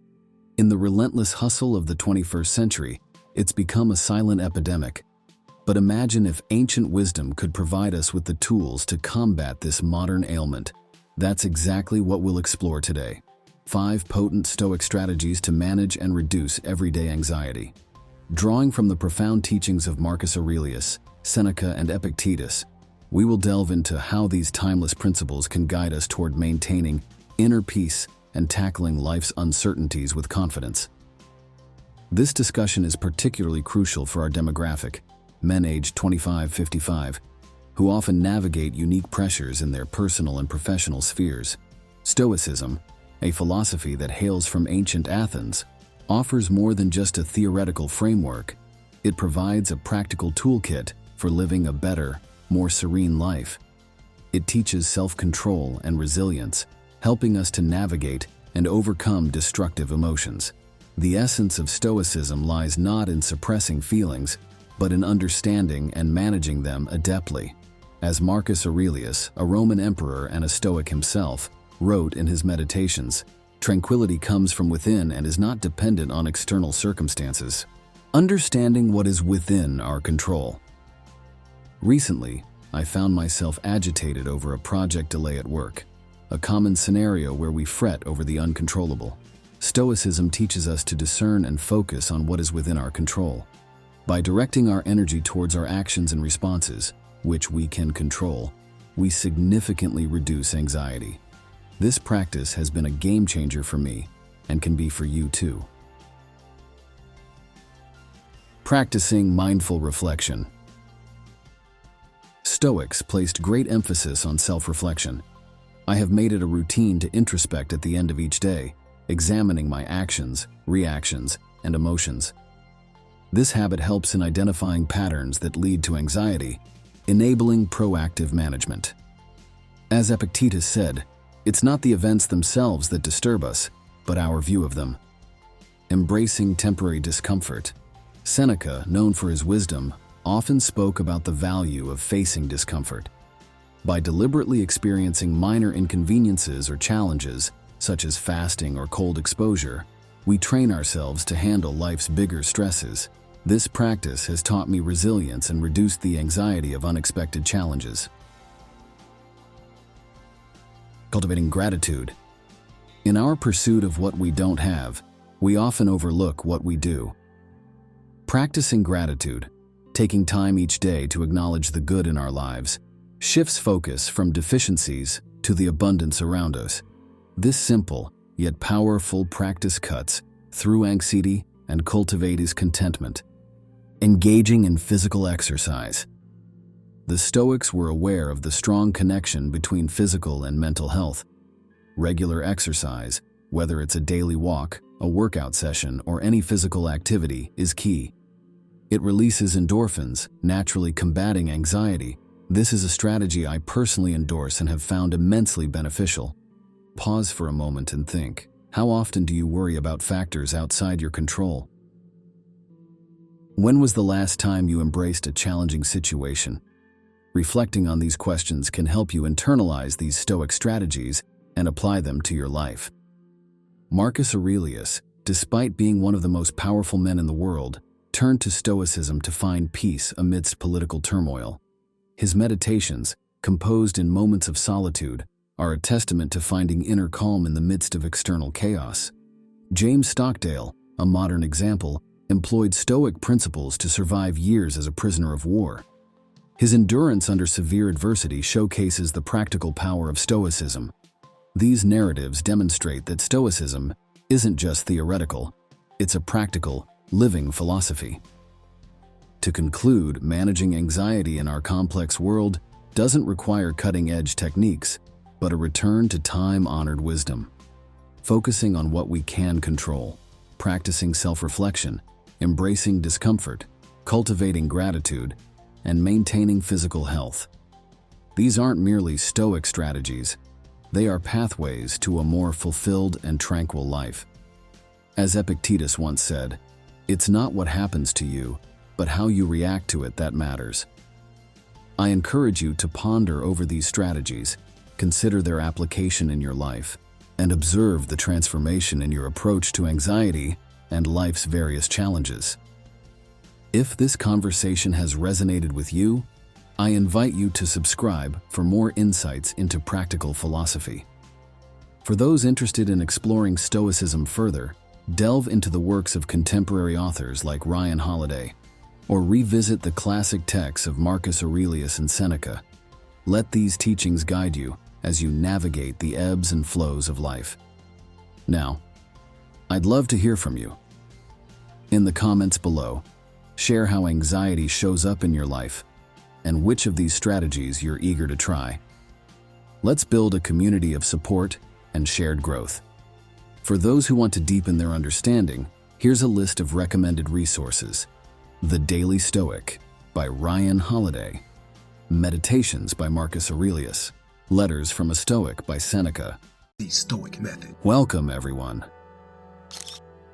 In the relentless hustle of the 21st century, it's become a silent epidemic. But imagine if ancient wisdom could provide us with the tools to combat this modern ailment. That's exactly what we'll explore today. 5 potent Stoic strategies to manage and reduce everyday anxiety. Drawing from the profound teachings of Marcus Aurelius, Seneca, and Epictetus, we will delve into how these timeless principles can guide us toward maintaining inner peace and tackling life's uncertainties with confidence. This discussion is particularly crucial for our demographic, men aged 25-55, who often navigate unique pressures in their personal and professional spheres. Stoicism, a philosophy that hails from ancient Athens, offers more than just a theoretical framework. It provides a practical toolkit for living a better, more serene life. It teaches self-control and resilience, helping us to navigate and overcome destructive emotions. The essence of Stoicism lies not in suppressing feelings, but in understanding and managing them adeptly. As Marcus Aurelius, a Roman emperor and a Stoic himself, wrote in his Meditations, tranquility comes from within and is not dependent on external circumstances. Understanding what is within our control. Recently, I found myself agitated over a project delay at work, a common scenario where we fret over the uncontrollable. Stoicism teaches us to discern and focus on what is within our control. By directing our energy towards our actions and responses, which we can control, we significantly reduce anxiety. This practice has been a game changer for me and can be for you too. Practicing mindful reflection. Stoics placed great emphasis on self-reflection. I have made it a routine to introspect at the end of each day, examining my actions, reactions, and emotions. This habit helps in identifying patterns that lead to anxiety, enabling proactive management. As Epictetus said, it's not the events themselves that disturb us, but our view of them. Embracing temporary discomfort. Seneca, known for his wisdom, often spoke about the value of facing discomfort. By deliberately experiencing minor inconveniences or challenges, such as fasting or cold exposure, we train ourselves to handle life's bigger stresses. This practice has taught me resilience and reduced the anxiety of unexpected challenges. Cultivating gratitude. In our pursuit of what we don't have, we often overlook what we do. Practicing gratitude, taking time each day to acknowledge the good in our lives, shifts focus from deficiencies to the abundance around us. This simple, yet powerful practice cuts through anxiety and cultivates contentment. Engaging in physical exercise. The Stoics were aware of the strong connection between physical and mental health. Regular exercise, whether it's a daily walk, a workout session, or any physical activity, is key. It releases endorphins, naturally combating anxiety. This is a strategy I personally endorse and have found immensely beneficial. Pause for a moment and think, how often do you worry about factors outside your control? When was the last time you embraced a challenging situation? Reflecting on these questions can help you internalize these Stoic strategies and apply them to your life. Marcus Aurelius, despite being one of the most powerful men in the world, turned to Stoicism to find peace amidst political turmoil. His Meditations, composed in moments of solitude, are a testament to finding inner calm in the midst of external chaos. James Stockdale, a modern example, employed Stoic principles to survive years as a prisoner of war. His endurance under severe adversity showcases the practical power of Stoicism. These narratives demonstrate that Stoicism isn't just theoretical, it's a practical, living philosophy. To conclude, managing anxiety in our complex world doesn't require cutting-edge techniques, but a return to time-honored wisdom. Focusing on what we can control, practicing self-reflection, embracing discomfort, cultivating gratitude, and maintaining physical health. These aren't merely Stoic strategies, they are pathways to a more fulfilled and tranquil life. As Epictetus once said, "It's not what happens to you, but how you react to it that matters." I encourage you to ponder over these strategies, consider their application in your life, and observe the transformation in your approach to anxiety and life's various challenges. If this conversation has resonated with you, I invite you to subscribe for more insights into practical philosophy. For those interested in exploring Stoicism further, delve into the works of contemporary authors like Ryan Holiday, or revisit the classic texts of Marcus Aurelius and Seneca. Let these teachings guide you as you navigate the ebbs and flows of life. Now, I'd love to hear from you. In the comments below, share how anxiety shows up in your life and which of these strategies you're eager to try. Let's build a community of support and shared growth. For those who want to deepen their understanding, Here's a list of recommended resources. The Daily Stoic by Ryan Holiday. Meditations by Marcus Aurelius. Letters from a Stoic by Seneca. The Stoic Method. Welcome, everyone.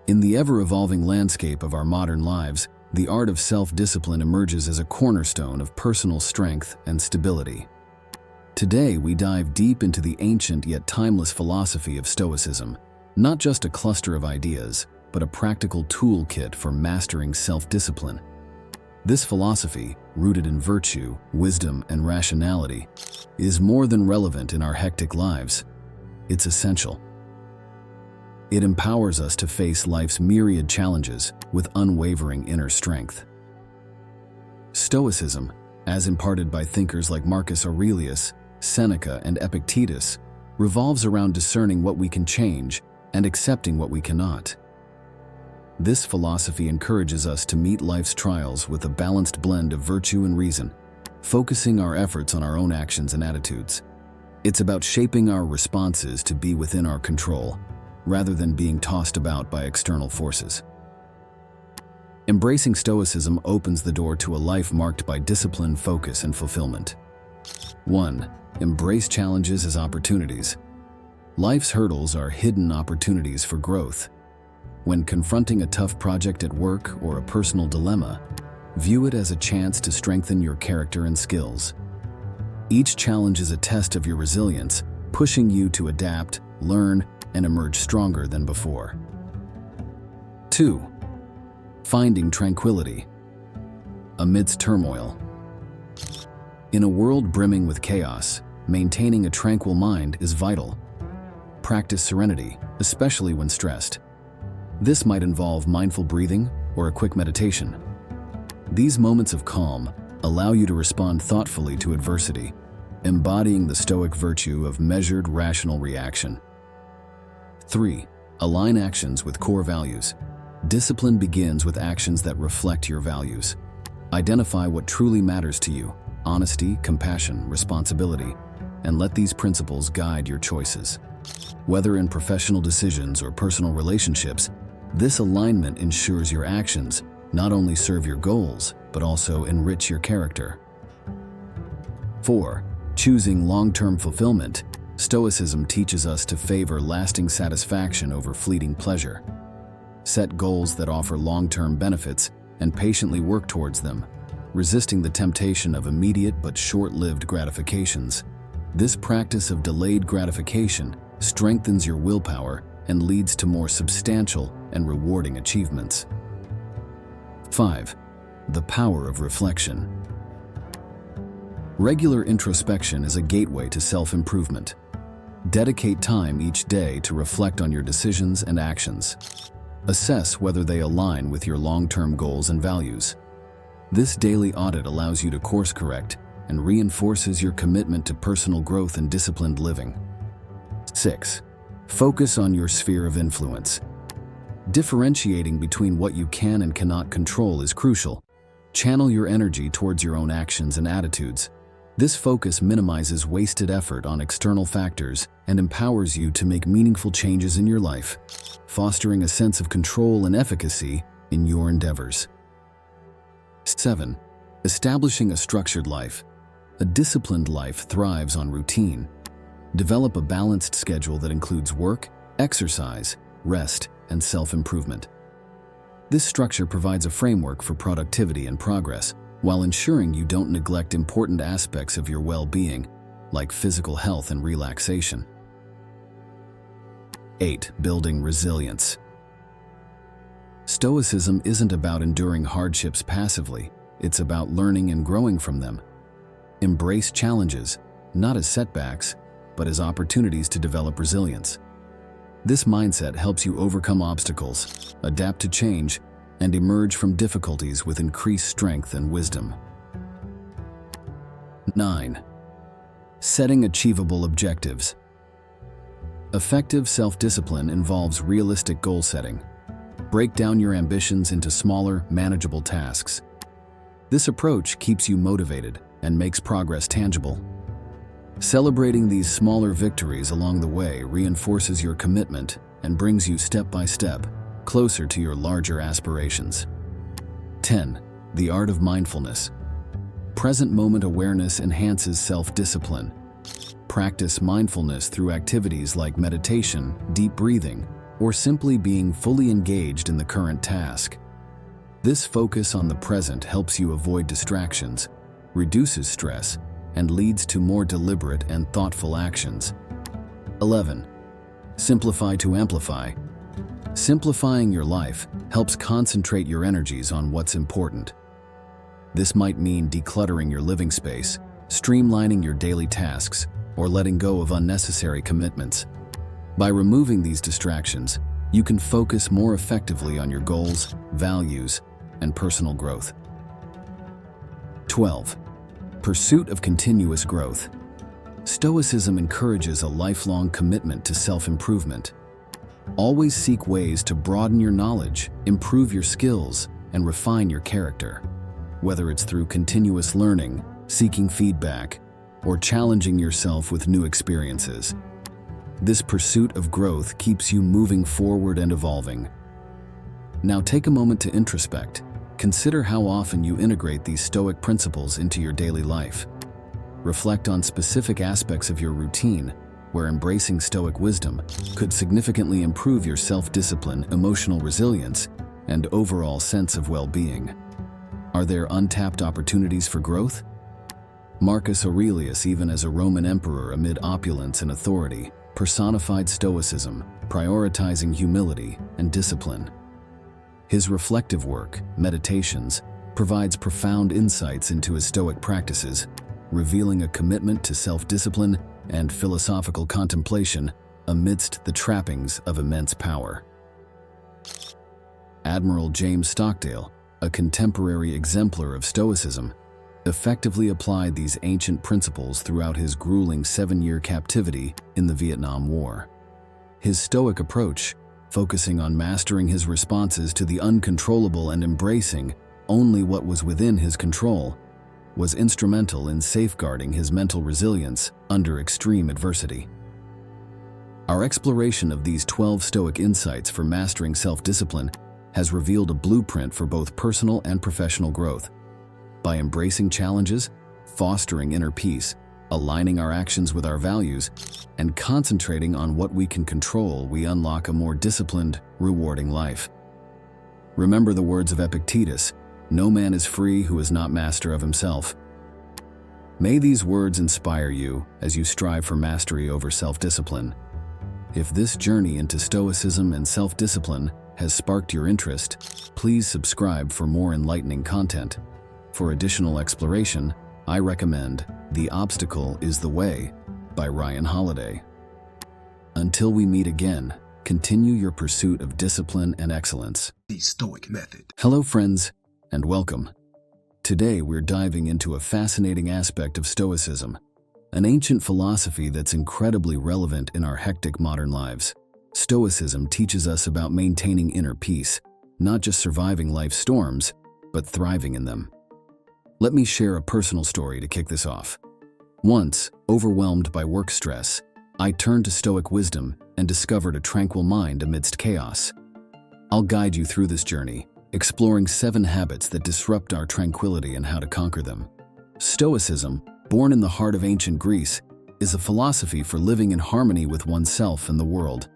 In the ever-evolving landscape of our modern lives, the art of self-discipline emerges as a cornerstone of personal strength and stability. Today, we dive deep into the ancient yet timeless philosophy of Stoicism, not just a cluster of ideas, but a practical toolkit for mastering self-discipline. This philosophy, rooted in virtue, wisdom, and rationality, is more than relevant in our hectic lives. It's essential. It empowers us to face life's myriad challenges with unwavering inner strength. Stoicism, as imparted by thinkers like Marcus Aurelius, Seneca, and Epictetus, revolves around discerning what we can change and accepting what we cannot. This philosophy encourages us to meet life's trials with a balanced blend of virtue and reason, focusing our efforts on our own actions and attitudes. It's about shaping our responses to be within our control, rather than being tossed about by external forces. Embracing Stoicism opens the door to a life marked by discipline, focus, and fulfillment. 1. Embrace challenges as opportunities. Life's hurdles are hidden opportunities for growth. When confronting a tough project at work or a personal dilemma, view it as a chance to strengthen your character and skills. Each challenge is a test of your resilience, pushing you to adapt, learn, and emerge stronger than before. 2. Finding tranquility amidst turmoil. In a world brimming with chaos, maintaining a tranquil mind is vital. Practice serenity, especially when stressed. This might involve mindful breathing or a quick meditation. These moments of calm allow you to respond thoughtfully to adversity, embodying the Stoic virtue of measured, rational reaction. 3. Align actions with core values. Discipline begins with actions that reflect your values. Identify what truly matters to you: honesty, compassion, responsibility, and let these principles guide your choices. Whether in professional decisions or personal relationships, this alignment ensures your actions not only serve your goals, but also enrich your character. 4. Choosing long-term fulfillment. Stoicism teaches us to favor lasting satisfaction over fleeting pleasure. Set goals that offer long-term benefits and patiently work towards them, resisting the temptation of immediate but short-lived gratifications. This practice of delayed gratification strengthens your willpower and leads to more substantial and rewarding achievements. 5. The power of reflection. Regular introspection is a gateway to self-improvement. Dedicate time each day to reflect on your decisions and actions. Assess whether they align with your long-term goals and values. This daily audit allows you to course-correct and reinforces your commitment to personal growth and disciplined living. 6. Focus on your sphere of influence. Differentiating between what you can and cannot control is crucial. Channel your energy towards your own actions and attitudes. This focus minimizes wasted effort on external factors and empowers you to make meaningful changes in your life, fostering a sense of control and efficacy in your endeavors. 7. Establishing a structured life. A disciplined life thrives on routine. Develop a balanced schedule that includes work, exercise, rest, and self-improvement. This structure provides a framework for productivity and progress, while ensuring you don't neglect important aspects of your well-being, like physical health and relaxation. 8. Building resilience. Stoicism isn't about enduring hardships passively, it's about learning and growing from them. Embrace challenges, not as setbacks, but as opportunities to develop resilience. This mindset helps you overcome obstacles, adapt to change, and emerge from difficulties with increased strength and wisdom. 9. Setting achievable objectives. Effective self-discipline involves realistic goal setting. Break down your ambitions into smaller, manageable tasks. This approach keeps you motivated and makes progress tangible. Celebrating these smaller victories along the way reinforces your commitment and brings you step by step closer to your larger aspirations. 10. The art of mindfulness. Present moment awareness enhances self-discipline. Practice mindfulness through activities like meditation, deep breathing, or simply being fully engaged in the current task. This focus on the present helps you avoid distractions, reduces stress, and leads to more deliberate and thoughtful actions. 11. Simplify to amplify. Simplifying your life helps concentrate your energies on what's important. This might mean decluttering your living space, streamlining your daily tasks, or letting go of unnecessary commitments. By removing these distractions, you can focus more effectively on your goals, values, and personal growth. 12. Pursuit of continuous growth. Stoicism encourages a lifelong commitment to self-improvement. Always seek ways to broaden your knowledge, improve your skills, and refine your character. Whether it's through continuous learning, seeking feedback, or challenging yourself with new experiences. This pursuit of growth keeps you moving forward and evolving. Now take a moment to introspect. Consider how often you integrate these Stoic principles into your daily life. Reflect on specific aspects of your routine where embracing Stoic wisdom could significantly improve your self-discipline, emotional resilience, and overall sense of well-being. Are there untapped opportunities for growth? Marcus Aurelius, even as a Roman emperor amid opulence and authority, personified Stoicism, prioritizing humility and discipline. His reflective work, Meditations, provides profound insights into his Stoic practices, revealing a commitment to self-discipline and philosophical contemplation amidst the trappings of immense power. Admiral James Stockdale, a contemporary exemplar of Stoicism, effectively applied these ancient principles throughout his grueling 7-year captivity in the Vietnam War. His Stoic approach, focusing on mastering his responses to the uncontrollable and embracing only what was within his control, was instrumental in safeguarding his mental resilience under extreme adversity. Our exploration of these 12 Stoic insights for mastering self-discipline has revealed a blueprint for both personal and professional growth. By embracing challenges, fostering inner peace, aligning our actions with our values, and concentrating on what we can control, we unlock a more disciplined, rewarding life. Remember the words of Epictetus, "No man is free who is not master of himself." May these words inspire you as you strive for mastery over self-discipline. If this journey into Stoicism and self-discipline has sparked your interest, please subscribe for more enlightening content. For additional exploration, I recommend The Obstacle is the Way by Ryan Holiday. Until we meet again, continue your pursuit of discipline and excellence. The Stoic Method. Hello friends, and welcome. Today we're diving into a fascinating aspect of Stoicism, an ancient philosophy that's incredibly relevant in our hectic modern lives. Stoicism teaches us about maintaining inner peace, not just surviving life's storms, but thriving in them. Let me share a personal story to kick this off. Once, overwhelmed by work stress, I turned to Stoic wisdom and discovered a tranquil mind amidst chaos. I'll guide you through this journey, exploring 7 habits that disrupt our tranquility and how to conquer them. Stoicism, born in the heart of ancient Greece, is a philosophy for living in harmony with oneself and the world.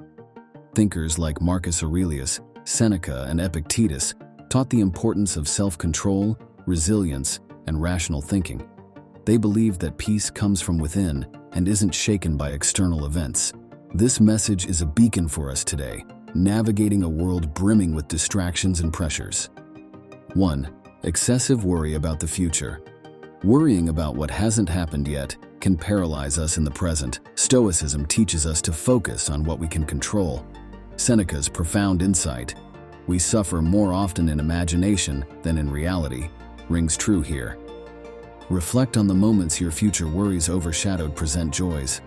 Thinkers like Marcus Aurelius, Seneca, and Epictetus taught the importance of self-control, resilience, and rational thinking. They believed that peace comes from within and isn't shaken by external events. This message is a beacon for us today, navigating a world brimming with distractions and pressures. 1. Excessive worry about the future. Worrying about what hasn't happened yet can paralyze us in the present. Stoicism teaches us to focus on what we can control. Seneca's profound insight, "We suffer more often in imagination than in reality," rings true here. Reflect on the moments your future worries overshadowed present joys.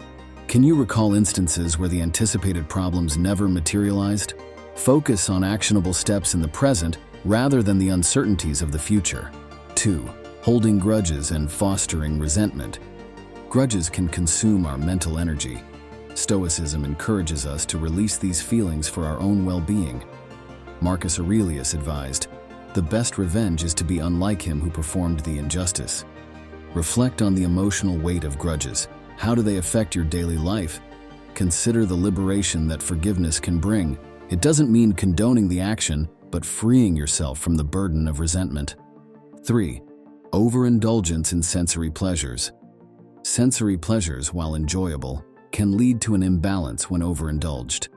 Can you recall instances where the anticipated problems never materialized? Focus on actionable steps in the present rather than the uncertainties of the future. 2. Holding grudges and fostering resentment. Grudges can consume our mental energy. Stoicism encourages us to release these feelings for our own well-being. Marcus Aurelius advised, "The best revenge is to be unlike him who performed the injustice." Reflect on the emotional weight of grudges. How do they affect your daily life? Consider the liberation that forgiveness can bring. It doesn't mean condoning the action, but freeing yourself from the burden of resentment. 3. Overindulgence in sensory pleasures. Sensory pleasures, while enjoyable, can lead to an imbalance when overindulged.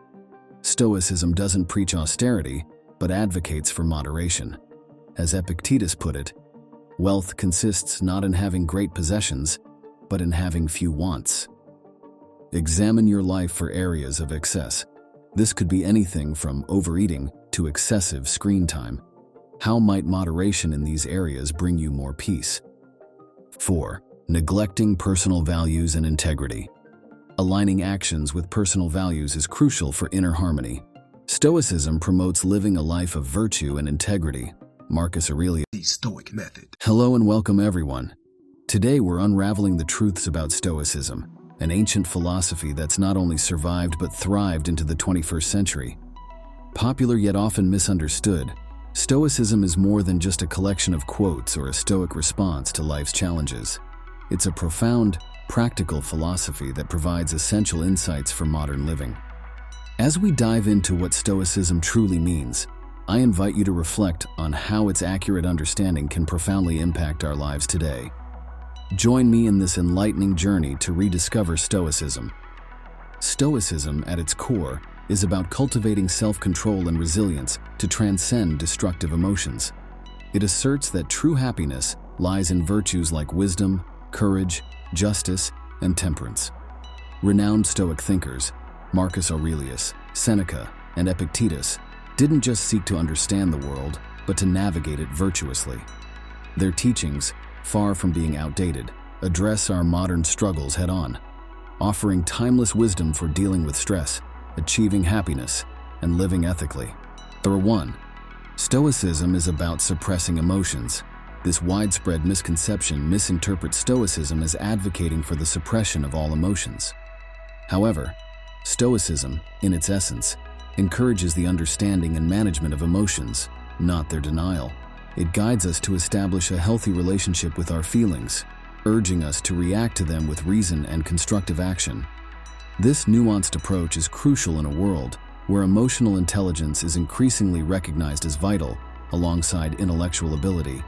Stoicism doesn't preach austerity, but advocates for moderation. As Epictetus put it, wealth consists not in having great possessions, but in having few wants. Examine your life for areas of excess. This could be anything from overeating to excessive screen time. How might moderation in these areas bring you more peace? 4. Neglecting personal values and integrity. Aligning actions with personal values is crucial for inner harmony. Stoicism promotes living a life of virtue and integrity. Marcus Aurelius. The Stoic Method. Hello and welcome everyone. Today we're unraveling the truths about Stoicism, an ancient philosophy that's not only survived but thrived into the 21st century. Popular yet often misunderstood, Stoicism is more than just a collection of quotes or a stoic response to life's challenges. It's a profound, practical philosophy that provides essential insights for modern living. As we dive into what Stoicism truly means, I invite you to reflect on how its accurate understanding can profoundly impact our lives today. Join me in this enlightening journey to rediscover Stoicism. Stoicism, at its core, is about cultivating self-control and resilience to transcend destructive emotions. It asserts that true happiness lies in virtues like wisdom, courage, justice, and temperance. Renowned Stoic thinkers, Marcus Aurelius, Seneca, and Epictetus, didn't just seek to understand the world, but to navigate it virtuously. Their teachings, far from being outdated, address our modern struggles head-on, offering timeless wisdom for dealing with stress, achieving happiness, and living ethically. Number 1. Stoicism is about suppressing emotions. This widespread misconception misinterprets Stoicism as advocating for the suppression of all emotions. However, Stoicism, in its essence, encourages the understanding and management of emotions, not their denial. It guides us to establish a healthy relationship with our feelings, urging us to react to them with reason and constructive action. This nuanced approach is crucial in a world where emotional intelligence is increasingly recognized as vital, alongside intellectual ability.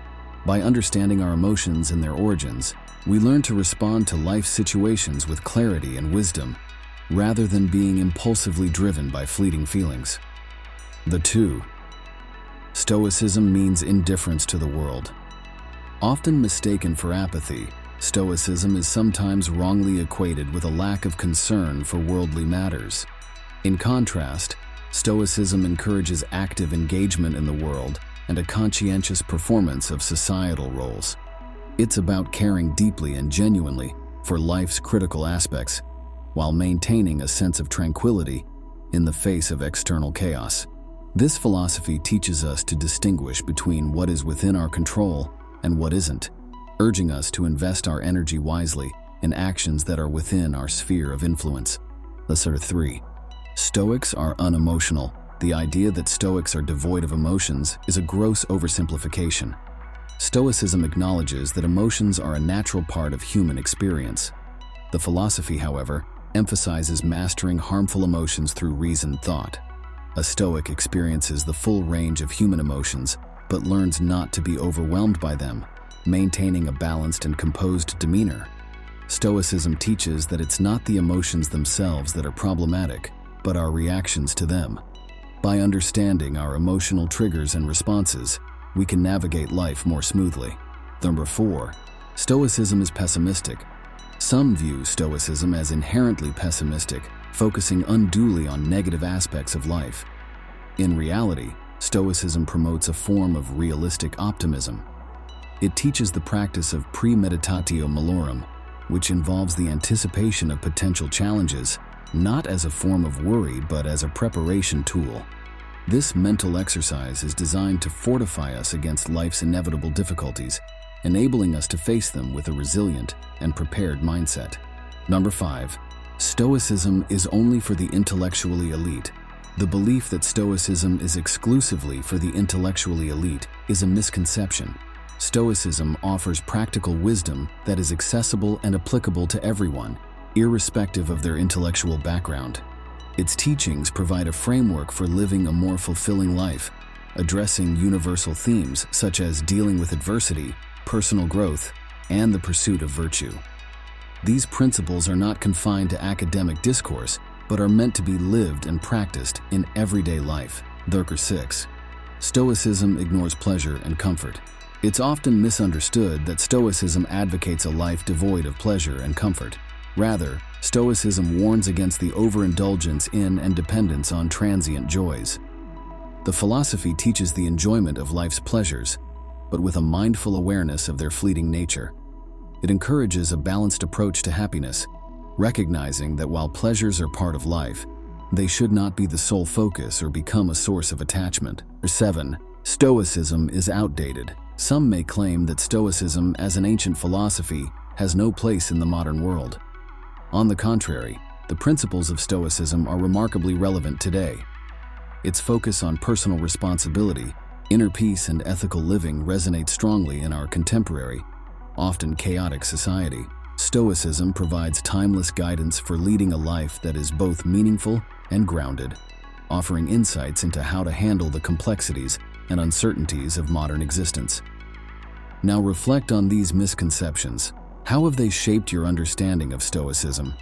By understanding our emotions and their origins, we learn to respond to life situations with clarity and wisdom, rather than being impulsively driven by fleeting feelings. The 2. Stoicism means indifference to the world. Often mistaken for apathy, Stoicism is sometimes wrongly equated with a lack of concern for worldly matters. In contrast, Stoicism encourages active engagement in the world and a conscientious performance of societal roles. It's about caring deeply and genuinely for life's critical aspects, while maintaining a sense of tranquility in the face of external chaos. This philosophy teaches us to distinguish between what is within our control and what isn't, urging us to invest our energy wisely in actions that are within our sphere of influence. Lesson 3. Stoics are unemotional. The idea that Stoics are devoid of emotions is a gross oversimplification. Stoicism acknowledges that emotions are a natural part of human experience. The philosophy, however, emphasizes mastering harmful emotions through reasoned thought. A Stoic experiences the full range of human emotions, but learns not to be overwhelmed by them, maintaining a balanced and composed demeanor. Stoicism teaches that it's not the emotions themselves that are problematic, but our reactions to them. By understanding our emotional triggers and responses, we can navigate life more smoothly. Number 4. Stoicism is pessimistic. Some view Stoicism as inherently pessimistic, focusing unduly on negative aspects of life. In reality, Stoicism promotes a form of realistic optimism. It teaches the practice of premeditatio malorum, which involves the anticipation of potential challenges, not as a form of worry but as a preparation tool. This mental exercise is designed to fortify us against life's inevitable difficulties, enabling us to face them with a resilient and prepared mindset. Number 5. Stoicism is only for the intellectually elite. The belief that Stoicism is exclusively for the intellectually elite is a misconception. Stoicism offers practical wisdom that is accessible and applicable to everyone, irrespective of their intellectual background. Its teachings provide a framework for living a more fulfilling life, addressing universal themes such as dealing with adversity, personal growth, and the pursuit of virtue. These principles are not confined to academic discourse, but are meant to be lived and practiced in everyday life. 6. Stoicism ignores pleasure and comfort. It's often misunderstood that Stoicism advocates a life devoid of pleasure and comfort. Rather, Stoicism warns against the overindulgence in and dependence on transient joys. The philosophy teaches the enjoyment of life's pleasures, but with a mindful awareness of their fleeting nature. It encourages a balanced approach to happiness, recognizing that while pleasures are part of life, they should not be the sole focus or become a source of attachment. 7. Stoicism is outdated. Some may claim that Stoicism, as an ancient philosophy, has no place in the modern world. On the contrary, the principles of Stoicism are remarkably relevant today. Its focus on personal responsibility, inner peace, and ethical living resonates strongly in our contemporary, often chaotic society. Stoicism provides timeless guidance for leading a life that is both meaningful and grounded, offering insights into how to handle the complexities and uncertainties of modern existence. Now reflect on these misconceptions. How have they shaped your understanding of Stoicism?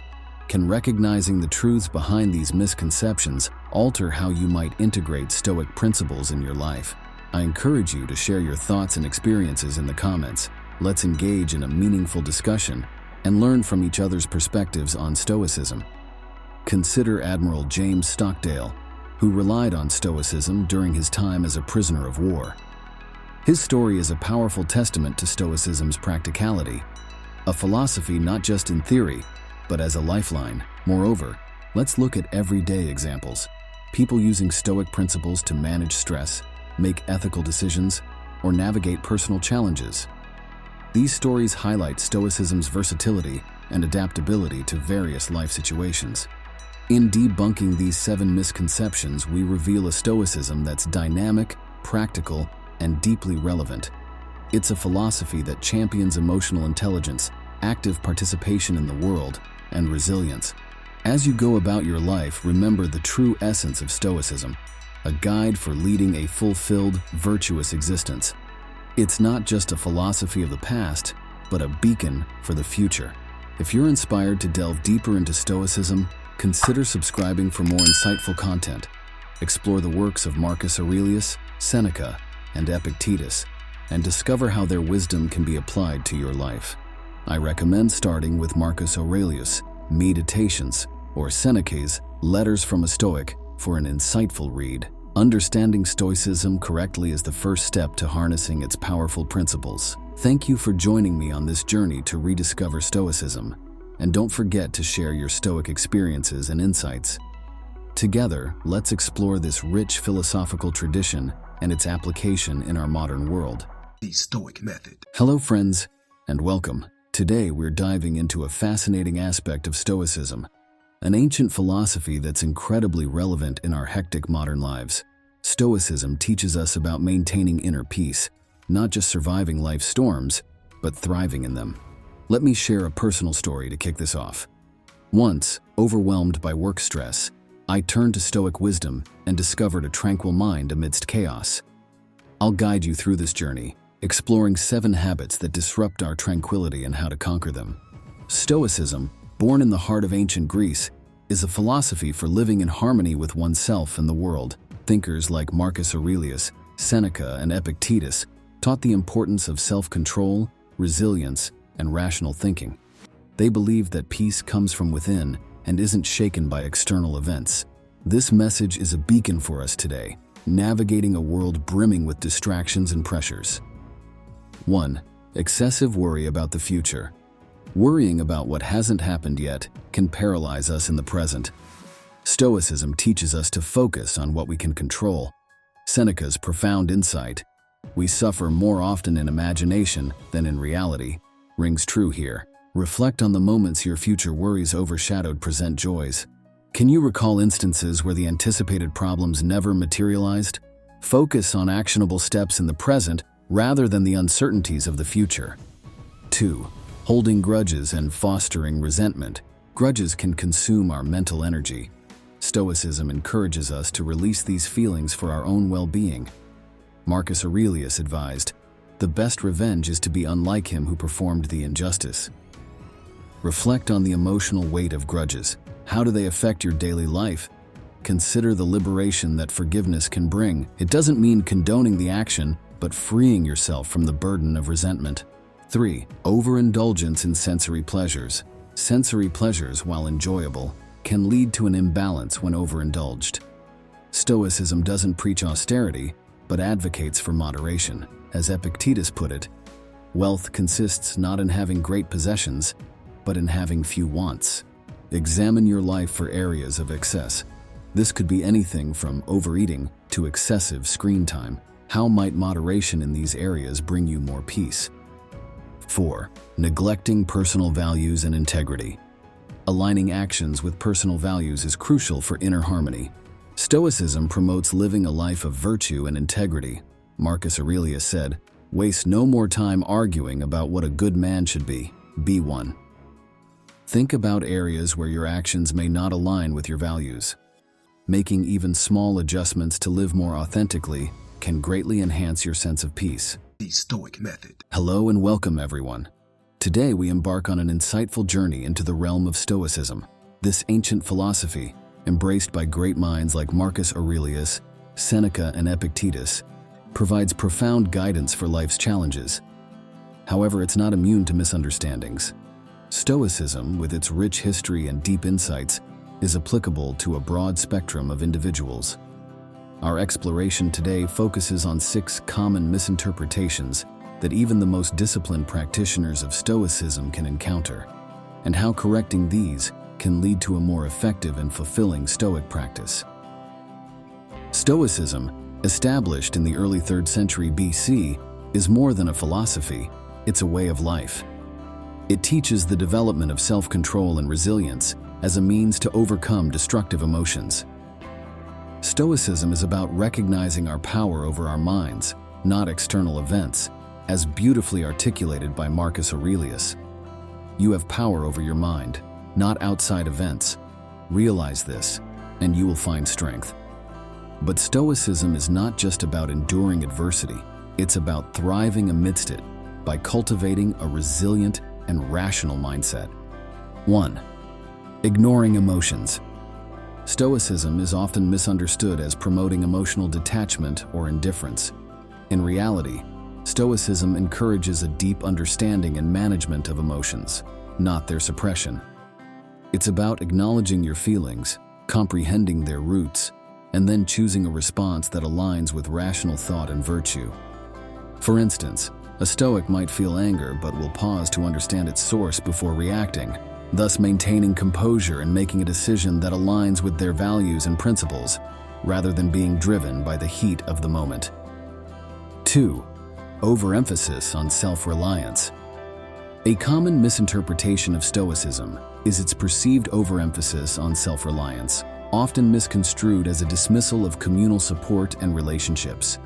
Can recognizing the truths behind these misconceptions alter how you might integrate Stoic principles in your life? I encourage you to share your thoughts and experiences in the comments. Let's engage in a meaningful discussion and learn from each other's perspectives on Stoicism. Consider Admiral James Stockdale, who relied on Stoicism during his time as a prisoner of war. His story is a powerful testament to Stoicism's practicality, a philosophy not just in theory, but as a lifeline. Moreover, let's look at everyday examples, people using Stoic principles to manage stress, make ethical decisions, or navigate personal challenges. These stories highlight Stoicism's versatility and adaptability to various life situations. In debunking these 7 misconceptions, we reveal a Stoicism that's dynamic, practical, and deeply relevant. It's a philosophy that champions emotional intelligence, active participation in the world, and resilience. As you go about your life, remember the true essence of Stoicism, a guide for leading a fulfilled, virtuous existence. It's not just a philosophy of the past, but a beacon for the future. If you're inspired to delve deeper into Stoicism, consider subscribing for more insightful content. Explore the works of Marcus Aurelius, Seneca, and Epictetus, and discover how their wisdom can be applied to your life. I recommend starting with Marcus Aurelius' Meditations or Seneca's Letters from a Stoic for an insightful read. Understanding Stoicism correctly is the first step to harnessing its powerful principles. Thank you for joining me on this journey to rediscover Stoicism, and don't forget to share your Stoic experiences and insights. Together, let's explore this rich philosophical tradition and its application in our modern world. The Stoic Method. Hello friends, and welcome. Today we're diving into a fascinating aspect of Stoicism, an ancient philosophy that's incredibly relevant in our hectic modern lives. Stoicism teaches us about maintaining inner peace, not just surviving life's storms, but thriving in them. Let me share a personal story to kick this off. Once, overwhelmed by work stress, I turned to Stoic wisdom and discovered a tranquil mind amidst chaos. I'll guide you through this journey, exploring 7 habits that disrupt our tranquility and how to conquer them. Stoicism, born in the heart of ancient Greece, is a philosophy for living in harmony with oneself and the world. Thinkers like Marcus Aurelius, Seneca, and Epictetus taught the importance of self-control, resilience, and rational thinking. They believed that peace comes from within and isn't shaken by external events. This message is a beacon for us today, navigating a world brimming with distractions and pressures. 1. Excessive worry about the future. Worrying about what hasn't happened yet can paralyze us in the present. Stoicism teaches us to focus on what we can control. Seneca's profound insight, "We suffer more often in imagination than in reality," rings true here. Reflect on the moments your future worries overshadowed present joys. Can you recall instances where the anticipated problems never materialized? Focus on actionable steps in the present rather than the uncertainties of the future. 2. Holding grudges and fostering resentment. Grudges can consume our mental energy. Stoicism encourages us to release these feelings for our own well-being. Marcus Aurelius advised, "The best revenge is to be unlike him who performed the injustice." Reflect on the emotional weight of grudges. How do they affect your daily life? Consider the liberation that forgiveness can bring. It doesn't mean condoning the action, but freeing yourself from the burden of resentment. 3. Overindulgence in sensory pleasures. Sensory pleasures, while enjoyable, can lead to an imbalance when overindulged. Stoicism doesn't preach austerity, but advocates for moderation. As Epictetus put it, wealth consists not in having great possessions, but in having few wants. Examine your life for areas of excess. This could be anything from overeating to excessive screen time. How might moderation in these areas bring you more peace? 4. Neglecting personal values and integrity. Aligning actions with personal values is crucial for inner harmony. Stoicism promotes living a life of virtue and integrity. Marcus Aurelius said, "Waste no more time arguing about what a good man should be. Be one." Think about areas where your actions may not align with your values. Making even small adjustments to live more authentically can greatly enhance your sense of peace. The Stoic Method. Hello and welcome, everyone. Today we embark on an insightful journey into the realm of Stoicism. This ancient philosophy, embraced by great minds like Marcus Aurelius, Seneca, and Epictetus, provides profound guidance for life's challenges. However, it's not immune to misunderstandings. Stoicism, with its rich history and deep insights, is applicable to a broad spectrum of individuals. Our exploration today focuses on 6 common misinterpretations that even the most disciplined practitioners of Stoicism can encounter, and how correcting these can lead to a more effective and fulfilling Stoic practice. Stoicism, established in the early 3rd century BC, is more than a philosophy, it's a way of life. It teaches the development of self-control and resilience as a means to overcome destructive emotions. Stoicism is about recognizing our power over our minds, not external events, as beautifully articulated by Marcus Aurelius. You have power over your mind, not outside events. Realize this, and you will find strength. But Stoicism is not just about enduring adversity, it's about thriving amidst it by cultivating a resilient and rational mindset. 1. Ignoring emotions. Stoicism is often misunderstood as promoting emotional detachment or indifference. In reality, Stoicism encourages a deep understanding and management of emotions, not their suppression. It's about acknowledging your feelings, comprehending their roots, and then choosing a response that aligns with rational thought and virtue. For instance, a Stoic might feel anger but will pause to understand its source before reacting, thus maintaining composure and making a decision that aligns with their values and principles, rather than being driven by the heat of the moment. 2. Overemphasis on self-reliance. A common misinterpretation of Stoicism is its perceived overemphasis on self-reliance, often misconstrued as a dismissal of communal support and relationships.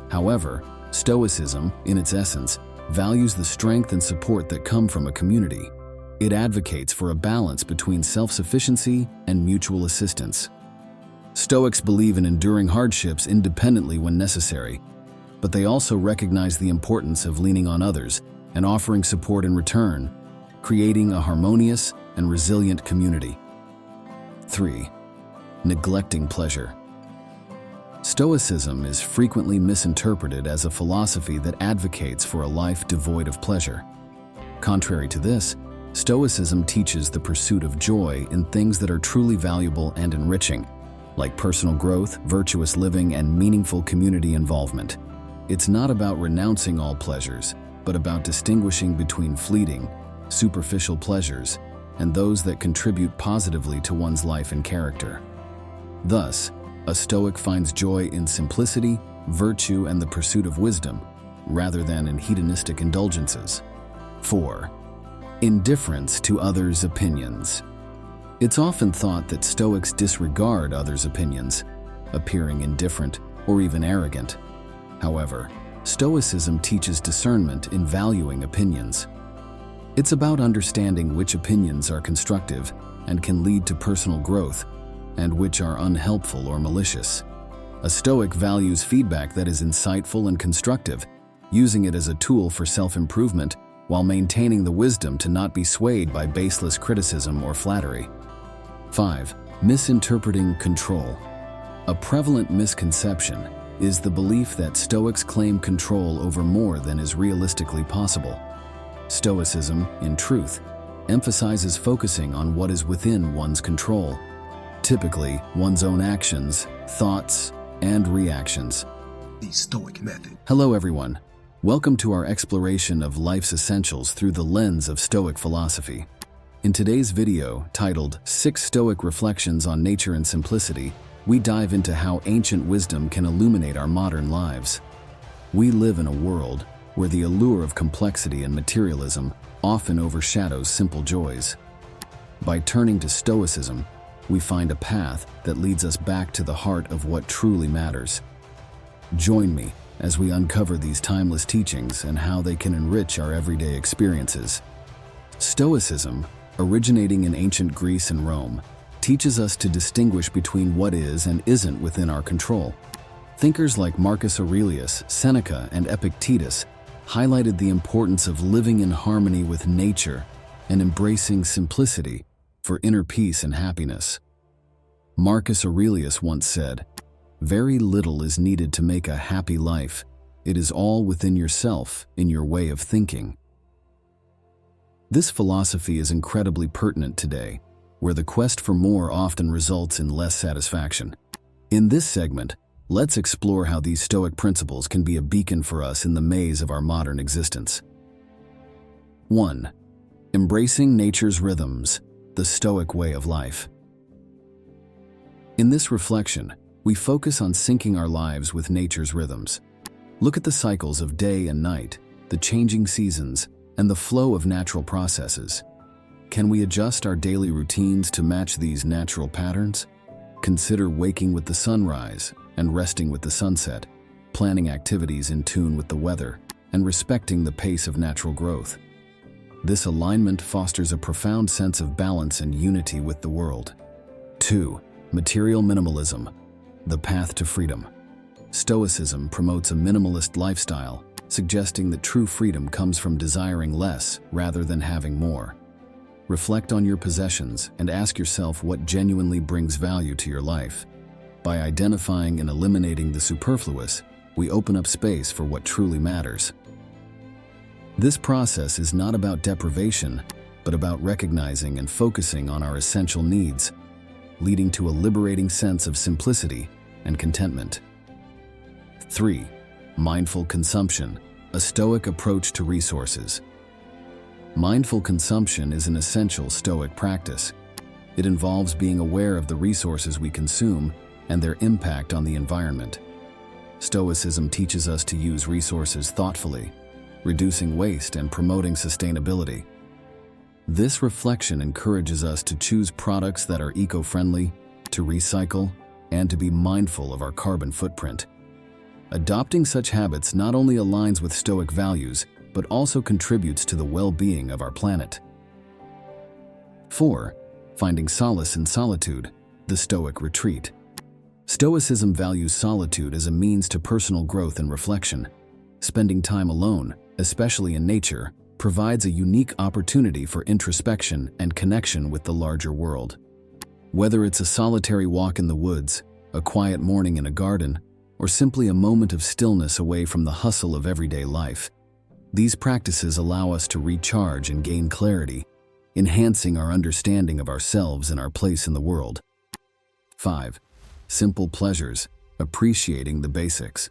However, Stoicism, in its essence, values the strength and support that come from a community. It advocates for a balance between self-sufficiency and mutual assistance. Stoics believe in enduring hardships independently when necessary, but they also recognize the importance of leaning on others and offering support in return, creating a harmonious and resilient community. 3. Neglecting pleasure. Stoicism is frequently misinterpreted as a philosophy that advocates for a life devoid of pleasure. Contrary to this, Stoicism teaches the pursuit of joy in things that are truly valuable and enriching, like personal growth, virtuous living, and meaningful community involvement. It's not about renouncing all pleasures, but about distinguishing between fleeting, superficial pleasures and those that contribute positively to one's life and character. Thus, a Stoic finds joy in simplicity, virtue, and the pursuit of wisdom, rather than in hedonistic indulgences. 4. Indifference to others' opinions. It's often thought that Stoics disregard others' opinions, appearing indifferent or even arrogant. However, Stoicism teaches discernment in valuing opinions. It's about understanding which opinions are constructive and can lead to personal growth, and which are unhelpful or malicious. A Stoic values feedback that is insightful and constructive, using it as a tool for self-improvement while maintaining the wisdom to not be swayed by baseless criticism or flattery. 5. Misinterpreting control. A prevalent misconception is the belief that Stoics claim control over more than is realistically possible. Stoicism, in truth, emphasizes focusing on what is within one's control, typically one's own actions, thoughts, and reactions. The Stoic Method. Hello everyone. Welcome to our exploration of life's essentials through the lens of Stoic philosophy. In today's video, titled 6 Stoic Reflections on Nature and Simplicity, we dive into how ancient wisdom can illuminate our modern lives. We live in a world where the allure of complexity and materialism often overshadows simple joys. By turning to Stoicism, we find a path that leads us back to the heart of what truly matters. Join me as we uncover these timeless teachings and how they can enrich our everyday experiences. Stoicism, originating in ancient Greece and Rome, teaches us to distinguish between what is and isn't within our control. Thinkers like Marcus Aurelius, Seneca, and Epictetus highlighted the importance of living in harmony with nature and embracing simplicity for inner peace and happiness. Marcus Aurelius once said, "Very little is needed to make a happy life. It is all within yourself, in your way of thinking." This philosophy is incredibly pertinent today, where the quest for more often results in less satisfaction. In this segment, let's explore how these Stoic principles can be a beacon for us in the maze of our modern existence. 1. Embracing nature's rhythms, the Stoic way of life. In this reflection, we focus on syncing our lives with nature's rhythms. Look at the cycles of day and night, the changing seasons, and the flow of natural processes. Can we adjust our daily routines to match these natural patterns? Consider waking with the sunrise and resting with the sunset, planning activities in tune with the weather, and respecting the pace of natural growth. This alignment fosters a profound sense of balance and unity with the world. 2. Material minimalism, the path to freedom. Stoicism promotes a minimalist lifestyle, suggesting that true freedom comes from desiring less rather than having more. Reflect on your possessions and ask yourself what genuinely brings value to your life. By identifying and eliminating the superfluous, we open up space for what truly matters. This process is not about deprivation, but about recognizing and focusing on our essential needs, leading to a liberating sense of simplicity and contentment. 3. Mindful consumption, a Stoic approach to resources. Mindful consumption is an essential Stoic practice. It involves being aware of the resources we consume and their impact on the environment. Stoicism teaches us to use resources thoughtfully, reducing waste and promoting sustainability. This reflection encourages us to choose products that are eco-friendly, to recycle, and to be mindful of our carbon footprint. Adopting such habits not only aligns with Stoic values, but also contributes to the well-being of our planet. 4. Finding solace in solitude, the Stoic retreat. Stoicism values solitude as a means to personal growth and reflection. Spending time alone, especially in nature, provides a unique opportunity for introspection and connection with the larger world. Whether it's a solitary walk in the woods, a quiet morning in a garden, or simply a moment of stillness away from the hustle of everyday life, these practices allow us to recharge and gain clarity, enhancing our understanding of ourselves and our place in the world. 5. Simple pleasures, appreciating the basics.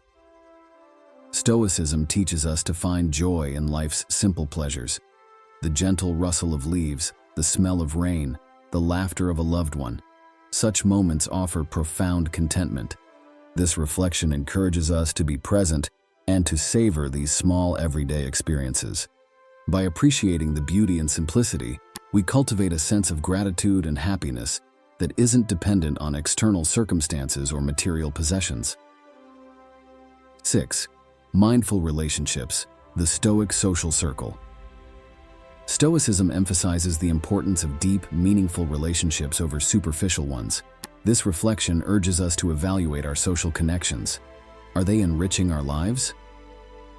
Stoicism teaches us to find joy in life's simple pleasures. The gentle rustle of leaves, the smell of rain, the laughter of a loved one. Such moments offer profound contentment. This reflection encourages us to be present and to savor these small everyday experiences. By appreciating the beauty and simplicity, We cultivate a sense of gratitude and happiness that isn't dependent on external circumstances or material possessions. 6. Mindful relationships, the Stoic social circle. Stoicism emphasizes the importance of deep, meaningful relationships over superficial ones. This reflection urges us to evaluate our social connections. Are they enriching our lives?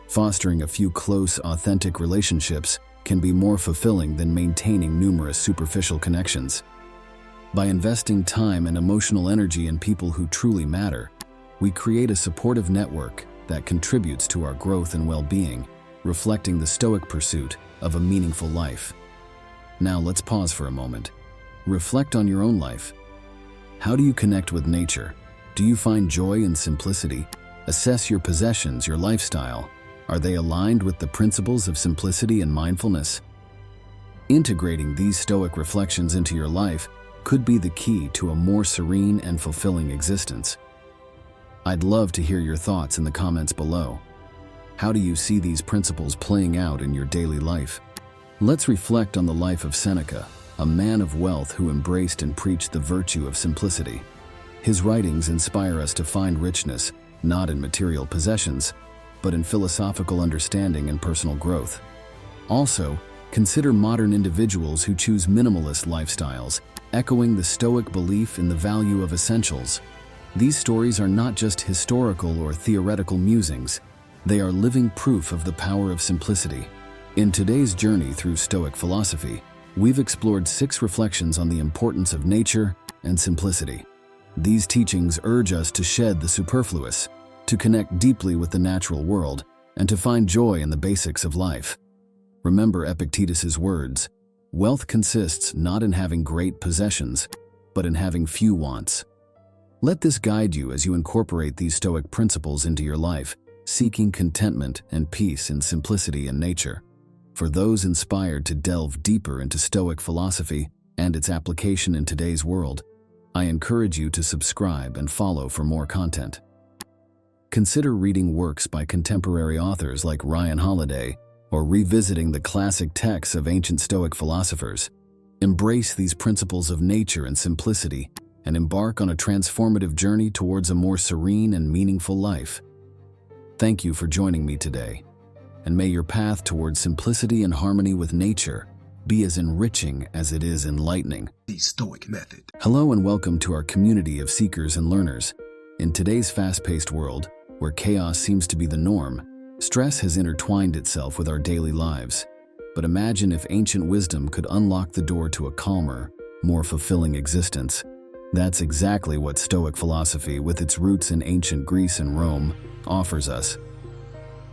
Fostering a few close, authentic relationships can be more fulfilling than maintaining numerous superficial connections. By investing time and emotional energy in people who truly matter, we create a supportive network that contributes to our growth and well-being, reflecting the Stoic pursuit of a meaningful life. Now let's pause for a moment. Reflect on your own life. How do you connect with nature? Do you find joy in simplicity? Assess your possessions, your lifestyle. Are they aligned with the principles of simplicity and mindfulness? Integrating these Stoic reflections into your life could be the key to a more serene and fulfilling existence. I'd love to hear your thoughts in the comments below. How do you see these principles playing out in your daily life? Let's reflect on the life of Seneca, a man of wealth who embraced and preached the virtue of simplicity. His writings inspire us to find richness, not in material possessions, but in philosophical understanding and personal growth. Also, consider modern individuals who choose minimalist lifestyles, echoing the Stoic belief in the value of essentials. These stories are not just historical or theoretical musings. They are living proof of the power of simplicity. In today's journey through Stoic philosophy, we've explored 6 reflections on the importance of nature and simplicity. These teachings urge us to shed the superfluous, to connect deeply with the natural world, and to find joy in the basics of life. Remember Epictetus's words, "Wealth consists not in having great possessions, but in having few wants." Let this guide you as you incorporate these Stoic principles into your life, seeking contentment and peace in simplicity and nature. For those inspired to delve deeper into Stoic philosophy and its application in today's world, I encourage you to subscribe and follow for more content. Consider reading works by contemporary authors like Ryan Holiday or revisiting the classic texts of ancient Stoic philosophers. Embrace these principles of nature and simplicity and embark on a transformative journey towards a more serene and meaningful life. Thank you for joining me today, and may your path towards simplicity and harmony with nature be as enriching as it is enlightening. The Stoic Method. Hello and welcome to our community of seekers and learners. In today's fast-paced world, where chaos seems to be the norm, stress has intertwined itself with our daily lives. But imagine if ancient wisdom could unlock the door to a calmer, more fulfilling existence. That's exactly what Stoic philosophy, with its roots in ancient Greece and Rome, offers us.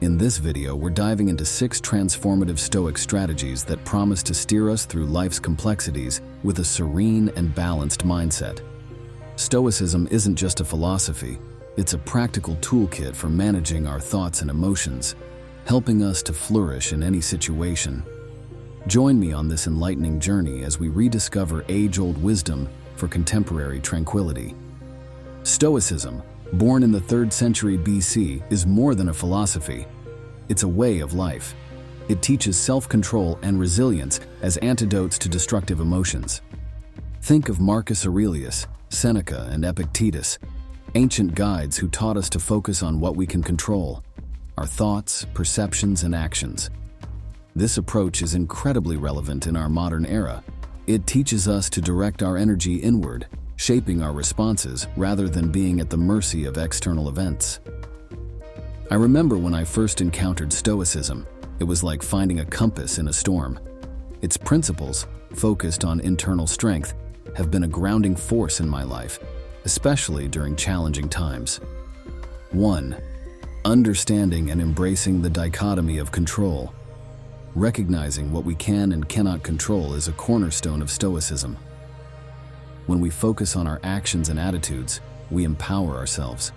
In this video, we're diving into 6 transformative Stoic strategies that promise to steer us through life's complexities with a serene and balanced mindset. Stoicism isn't just a philosophy, it's a practical toolkit for managing our thoughts and emotions, helping us to flourish in any situation. Join me on this enlightening journey as we rediscover age-old wisdom for contemporary tranquility. Stoicism, born in the 3rd century BC, is more than a philosophy. It's a way of life. It teaches self-control and resilience as antidotes to destructive emotions. Think of Marcus Aurelius, Seneca, and Epictetus, ancient guides who taught us to focus on what we can control, our thoughts, perceptions, and actions. This approach is incredibly relevant in our modern era. It teaches us to direct our energy inward, shaping our responses rather than being at the mercy of external events. I remember when I first encountered Stoicism, it was like finding a compass in a storm. Its principles, focused on internal strength, have been a grounding force in my life, especially during challenging times. 1. Understanding and embracing the dichotomy of control. Recognizing what we can and cannot control is a cornerstone of Stoicism. When we focus on our actions and attitudes, we empower ourselves.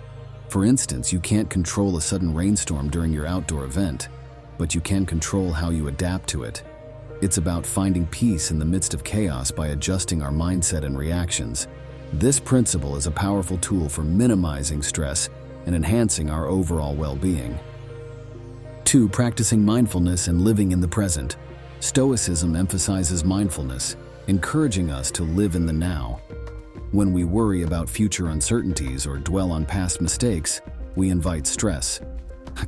For instance, you can't control a sudden rainstorm during your outdoor event, but you can control how you adapt to it. It's about finding peace in the midst of chaos by adjusting our mindset and reactions. This principle is a powerful tool for minimizing stress and enhancing our overall well-being. 2. Practicing mindfulness and living in the present. Stoicism emphasizes mindfulness, encouraging us to live in the now. When we worry about future uncertainties or dwell on past mistakes, we invite stress.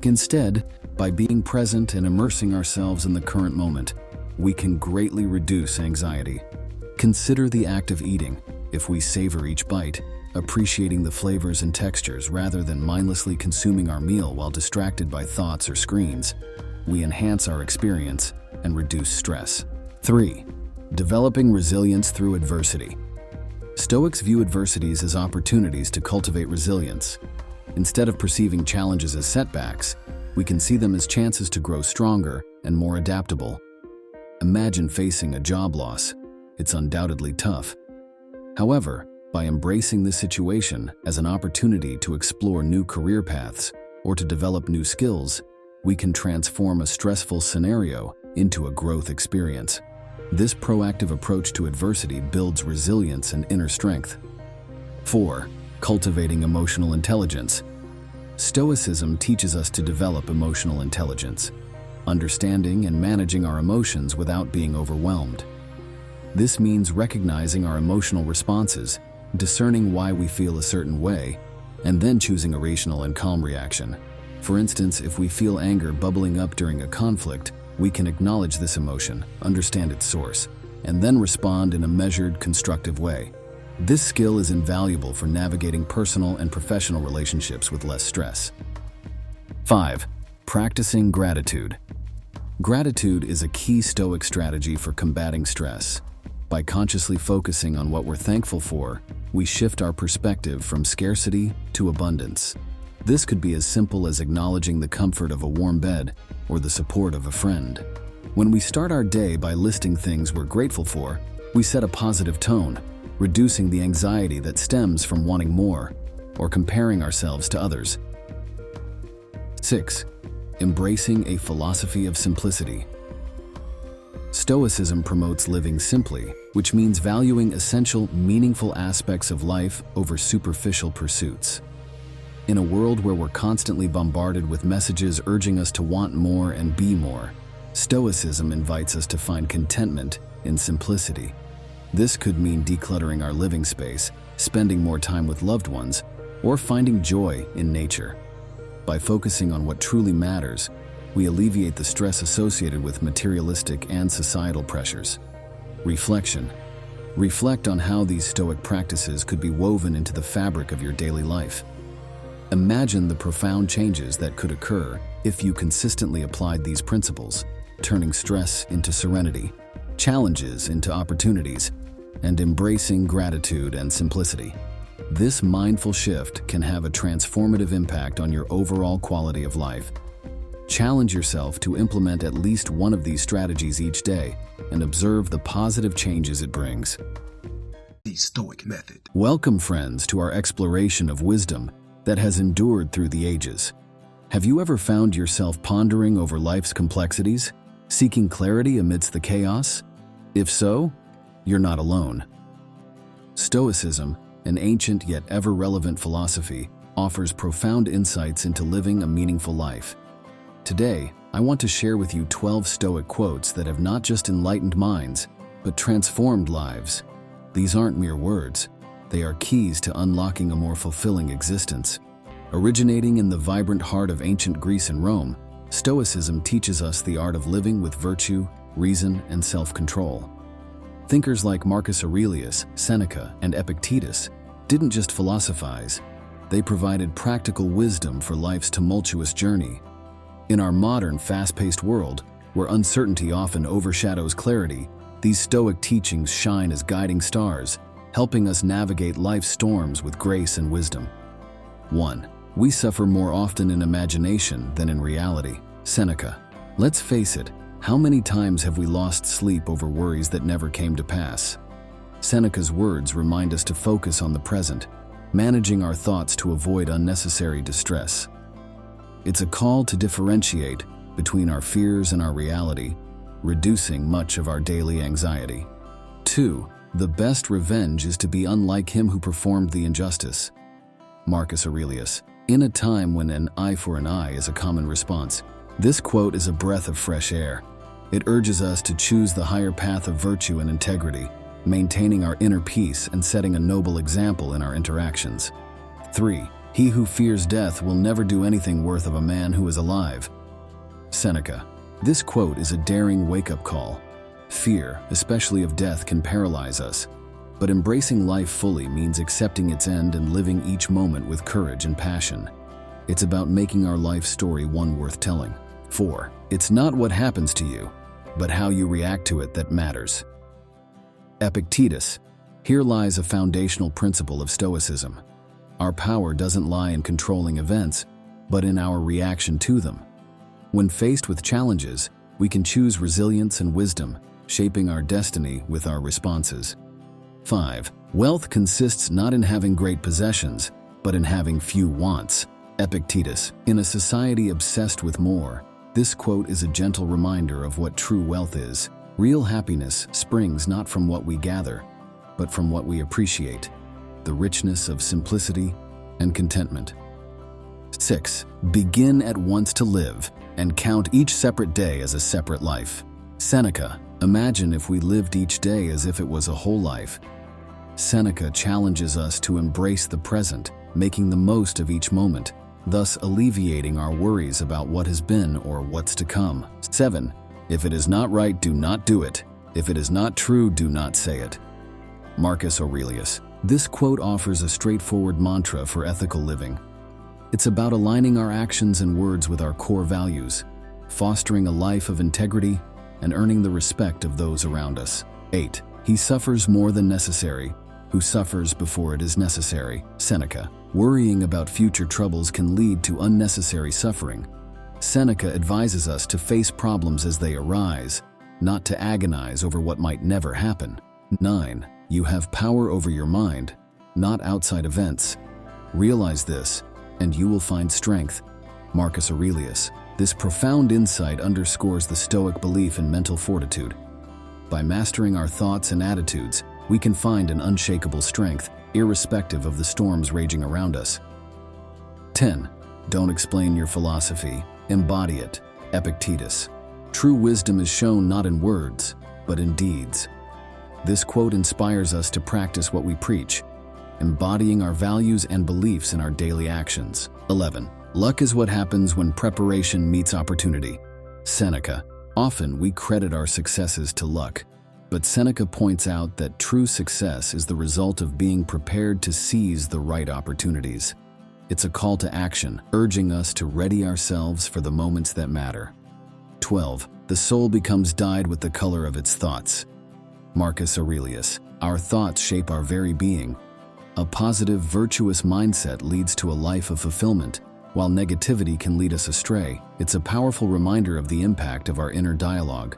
Instead, by being present and immersing ourselves in the current moment, we can greatly reduce anxiety. Consider the act of eating. If we savor each bite, appreciating the flavors and textures rather than mindlessly consuming our meal while distracted by thoughts or screens, we enhance our experience and reduce stress. 3. Developing resilience through adversity. Stoics view adversities as opportunities to cultivate resilience. Instead of perceiving challenges as setbacks, we can see them as chances to grow stronger and more adaptable. Imagine facing a job loss. It's undoubtedly tough. However, by embracing this situation as an opportunity to explore new career paths or to develop new skills, we can transform a stressful scenario into a growth experience. This proactive approach to adversity builds resilience and inner strength. 4. Cultivating emotional intelligence. Stoicism teaches us to develop emotional intelligence, understanding and managing our emotions without being overwhelmed. This means recognizing our emotional responses, discerning why we feel a certain way, and then choosing a rational and calm reaction. For instance, if we feel anger bubbling up during a conflict, we can acknowledge this emotion, understand its source, and then respond in a measured, constructive way. This skill is invaluable for navigating personal and professional relationships with less stress. 5. Practicing gratitude. Gratitude is a key Stoic strategy for combating stress. By consciously focusing on what we're thankful for, we shift our perspective from scarcity to abundance. This could be as simple as acknowledging the comfort of a warm bed or the support of a friend. When we start our day by listing things we're grateful for, we set a positive tone, reducing the anxiety that stems from wanting more or comparing ourselves to others. 6. Embracing a philosophy of simplicity. Stoicism promotes living simply, which means valuing essential, meaningful aspects of life over superficial pursuits. In a world where we're constantly bombarded with messages urging us to want more and be more, Stoicism invites us to find contentment in simplicity. This could mean decluttering our living space, spending more time with loved ones, or finding joy in nature. By focusing on what truly matters, we alleviate the stress associated with materialistic and societal pressures. Reflection. Reflect on how these Stoic practices could be woven into the fabric of your daily life. Imagine the profound changes that could occur if you consistently applied these principles, turning stress into serenity, challenges into opportunities, and embracing gratitude and simplicity. This mindful shift can have a transformative impact on your overall quality of life. Challenge yourself to implement at least one of these strategies each day and observe the positive changes it brings. The Stoic Method. Welcome, friends, to our exploration of wisdom that has endured through the ages. Have you ever found yourself pondering over life's complexities, seeking clarity amidst the chaos? If so, you're not alone. Stoicism, an ancient yet ever-relevant philosophy, offers profound insights into living a meaningful life. Today, I want to share with you 12 Stoic quotes that have not just enlightened minds, but transformed lives. These aren't mere words. They are keys to unlocking a more fulfilling existence. Originating in the vibrant heart of ancient Greece and Rome, Stoicism teaches us the art of living with virtue, reason, and self-control. Thinkers like Marcus Aurelius, Seneca, and Epictetus didn't just philosophize. They provided practical wisdom for life's tumultuous journey. In our modern, fast-paced world, where uncertainty often overshadows clarity, these Stoic teachings shine as guiding stars, helping us navigate life's storms with grace and wisdom. 1. We suffer more often in imagination than in reality. Seneca. Let's face it, how many times have we lost sleep over worries that never came to pass? Seneca's words remind us to focus on the present, managing our thoughts to avoid unnecessary distress. It's a call to differentiate between our fears and our reality, reducing much of our daily anxiety. 2. The best revenge is to be unlike him who performed the injustice. Marcus Aurelius. In a time when an eye for an eye is a common response, this quote is a breath of fresh air. It urges us to choose the higher path of virtue and integrity, maintaining our inner peace and setting a noble example in our interactions. 3. He who fears death will never do anything worth of a man who is alive. Seneca. This quote is a daring wake-up call. Fear, especially of death, can paralyze us, but embracing life fully means accepting its end and living each moment with courage and passion. It's about making our life story one worth telling. 4. It's not what happens to you, but how you react to it that matters. Epictetus. Here lies a foundational principle of Stoicism. Our power doesn't lie in controlling events, but in our reaction to them. When faced with challenges, we can choose resilience and wisdom, shaping our destiny with our responses. 5. Wealth consists not in having great possessions, but in having few wants. Epictetus. In a society obsessed with more, this quote is a gentle reminder of what true wealth is. Real happiness springs not from what we gather, but from what we appreciate, the richness of simplicity and contentment. 6. Begin at once to live, and count each separate day as a separate life. Seneca. Imagine if we lived each day as if it was a whole life. Seneca challenges us to embrace the present, making the most of each moment, thus alleviating our worries about what has been or what's to come. 7. If it is not right, do not do it. If it is not true, do not say it. Marcus Aurelius. This quote offers a straightforward mantra for ethical living. It's about aligning our actions and words with our core values, fostering a life of integrity, and earning the respect of those around us. 8. He suffers more than necessary, who suffers before it is necessary. Seneca. Worrying about future troubles can lead to unnecessary suffering. Seneca advises us to face problems as they arise, not to agonize over what might never happen. 9. You have power over your mind, not outside events. Realize this, and you will find strength. Marcus Aurelius. This profound insight underscores the Stoic belief in mental fortitude. By mastering our thoughts and attitudes, we can find an unshakable strength, irrespective of the storms raging around us. 10. Don't explain your philosophy, embody it. Epictetus. True wisdom is shown not in words, but in deeds. This quote inspires us to practice what we preach, embodying our values and beliefs in our daily actions. 11. Luck is what happens when preparation meets opportunity. Seneca. Often we credit our successes to luck, but Seneca points out that true success is the result of being prepared to seize the right opportunities. It's a call to action, urging us to ready ourselves for the moments that matter. 12. The soul becomes dyed with the color of its thoughts. Marcus Aurelius. Our thoughts shape our very being. A positive, virtuous mindset leads to a life of fulfillment, while negativity can lead us astray. It's a powerful reminder of the impact of our inner dialogue.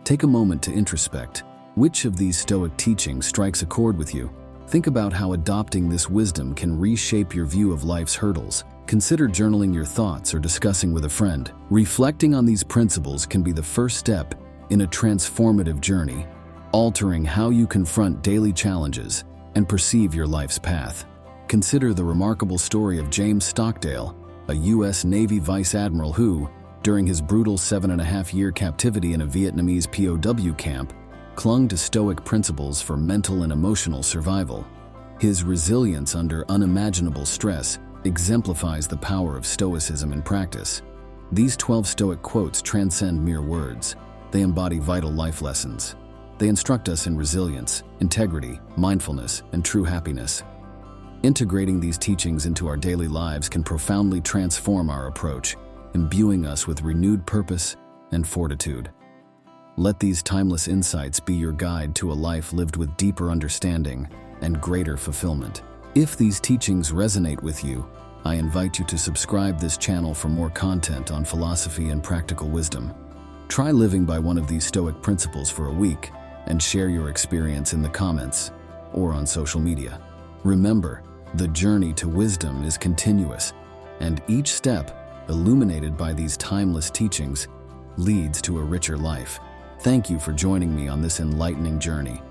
Take a moment to introspect. Which of these Stoic teachings strikes a chord with you? Think about how adopting this wisdom can reshape your view of life's hurdles. Consider journaling your thoughts or discussing with a friend. Reflecting on these principles can be the first step in a transformative journey, altering how you confront daily challenges and perceive your life's path. Consider the remarkable story of James Stockdale, a U.S. Navy Vice Admiral who, during his brutal 7.5-year captivity in a Vietnamese POW camp, clung to Stoic principles for mental and emotional survival. His resilience under unimaginable stress exemplifies the power of Stoicism in practice. These 12 Stoic quotes transcend mere words. They embody vital life lessons. They instruct us in resilience, integrity, mindfulness, and true happiness. Integrating these teachings into our daily lives can profoundly transform our approach, imbuing us with renewed purpose and fortitude. Let these timeless insights be your guide to a life lived with deeper understanding and greater fulfillment. If these teachings resonate with you, I invite you to subscribe this channel for more content on philosophy and practical wisdom. Try living by one of these Stoic principles for a week and share your experience in the comments or on social media. Remember, the journey to wisdom is continuous, and each step, illuminated by these timeless teachings, leads to a richer life. Thank you for joining me on this enlightening journey.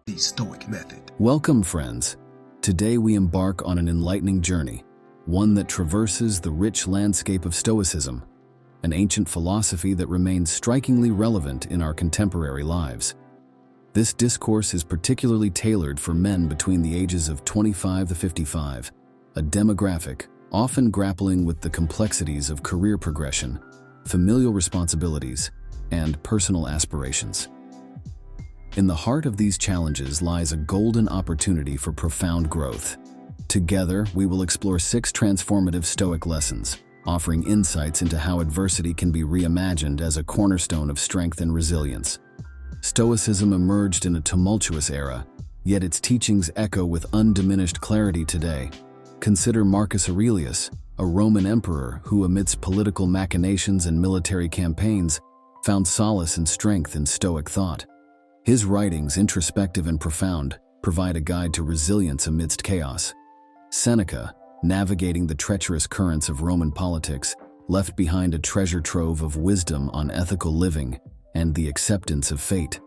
The Stoic Method. Welcome, friends. Today we embark on an enlightening journey, one that traverses the rich landscape of Stoicism. an ancient philosophy that remains strikingly relevant in our contemporary lives. This discourse is particularly tailored for men between the ages of 25 to 55, a demographic often grappling with the complexities of career progression, familial responsibilities, and personal aspirations. In the heart of these challenges lies a golden opportunity for profound growth. Together, we will explore 6 transformative Stoic lessons, offering insights into how adversity can be reimagined as a cornerstone of strength and resilience. Stoicism emerged in a tumultuous era, yet its teachings echo with undiminished clarity today. Consider Marcus Aurelius, a Roman emperor who, amidst political machinations and military campaigns, found solace and strength in Stoic thought. His writings, introspective and profound, provide a guide to resilience amidst chaos. Seneca, navigating the treacherous currents of Roman politics, left behind a treasure trove of wisdom on ethical living and the acceptance of fate.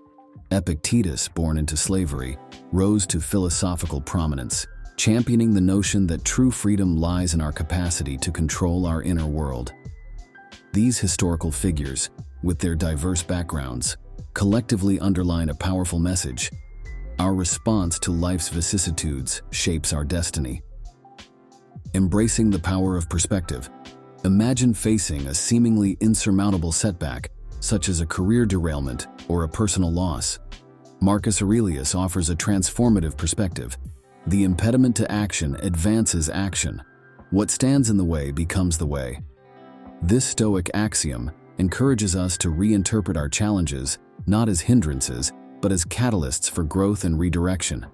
Epictetus, born into slavery, rose to philosophical prominence, championing the notion that true freedom lies in our capacity to control our inner world. These historical figures, with their diverse backgrounds, collectively underline a powerful message. Our response to life's vicissitudes shapes our destiny. Embracing the power of perspective. Imagine facing a seemingly insurmountable setback, such as a career derailment or a personal loss. Marcus Aurelius offers a transformative perspective. The impediment to action advances action. What stands in the way becomes the way. This Stoic axiom encourages us to reinterpret our challenges not as hindrances, but as catalysts for growth and redirection.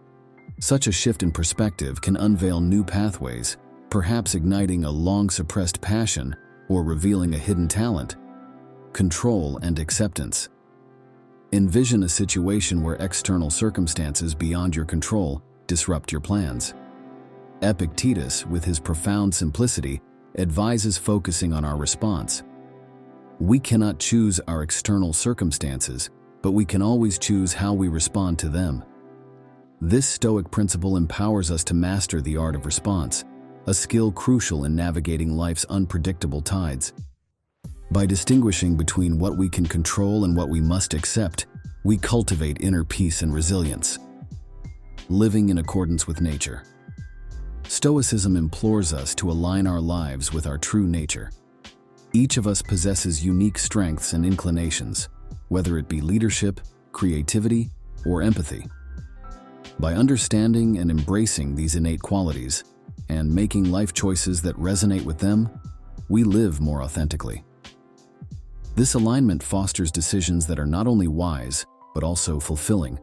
Such a shift in perspective can unveil new pathways, perhaps igniting a long-suppressed passion or revealing a hidden talent. Control and acceptance. Envision a situation where external circumstances beyond your control disrupt your plans. Epictetus, with his profound simplicity, advises focusing on our response. We cannot choose our external circumstances, but we can always choose how we respond to them. This Stoic principle empowers us to master the art of response, a skill crucial in navigating life's unpredictable tides. By distinguishing between what we can control and what we must accept, we cultivate inner peace and resilience. Living in accordance with nature. Stoicism implores us to align our lives with our true nature. Each of us possesses unique strengths and inclinations, whether it be leadership, creativity, or empathy. By understanding and embracing these innate qualities, and making life choices that resonate with them, we live more authentically. This alignment fosters decisions that are not only wise, but also fulfilling,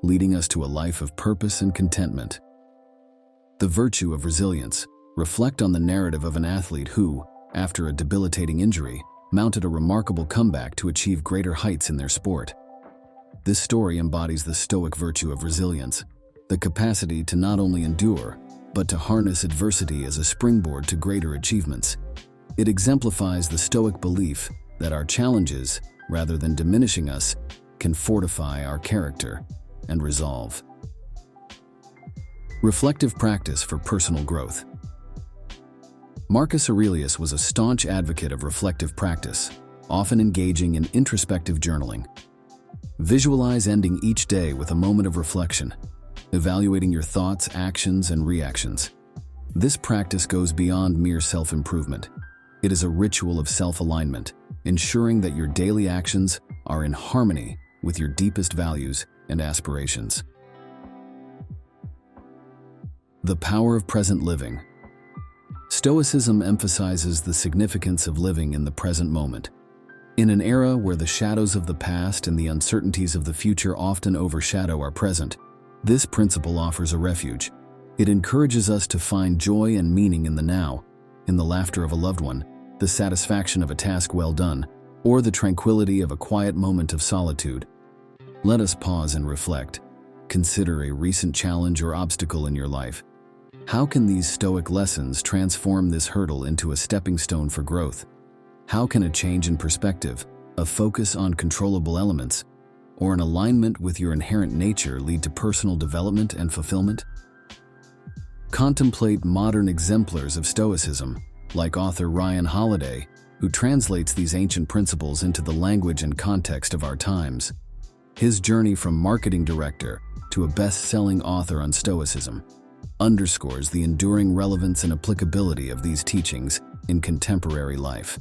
leading us to a life of purpose and contentment. The virtue of resilience. Reflect on the narrative of an athlete who, after a debilitating injury, mounted a remarkable comeback to achieve greater heights in their sport. This story embodies the Stoic virtue of resilience, the capacity to not only endure, but to harness adversity as a springboard to greater achievements. It exemplifies the Stoic belief that our challenges, rather than diminishing us, can fortify our character and resolve. Reflective practice for personal growth. Marcus Aurelius was a staunch advocate of reflective practice, often engaging in introspective journaling. Visualize ending each day with a moment of reflection, evaluating your thoughts, actions, and reactions. This practice goes beyond mere self-improvement. It is a ritual of self-alignment, ensuring that your daily actions are in harmony with your deepest values and aspirations. The power of present living. Stoicism emphasizes the significance of living in the present moment. In an era where the shadows of the past and the uncertainties of the future often overshadow our present, this principle offers a refuge. It encourages us to find joy and meaning in the now, in the laughter of a loved one, the satisfaction of a task well done, or the tranquility of a quiet moment of solitude. Let us pause and reflect. Consider a recent challenge or obstacle in your life. How can these Stoic lessons transform this hurdle into a stepping stone for growth? How can a change in perspective, a focus on controllable elements, or an alignment with your inherent nature lead to personal development and fulfillment? Contemplate modern exemplars of Stoicism, like author Ryan Holiday, who translates these ancient principles into the language and context of our times. His journey from marketing director to a best-selling author on Stoicism underscores the enduring relevance and applicability of these teachings in contemporary life.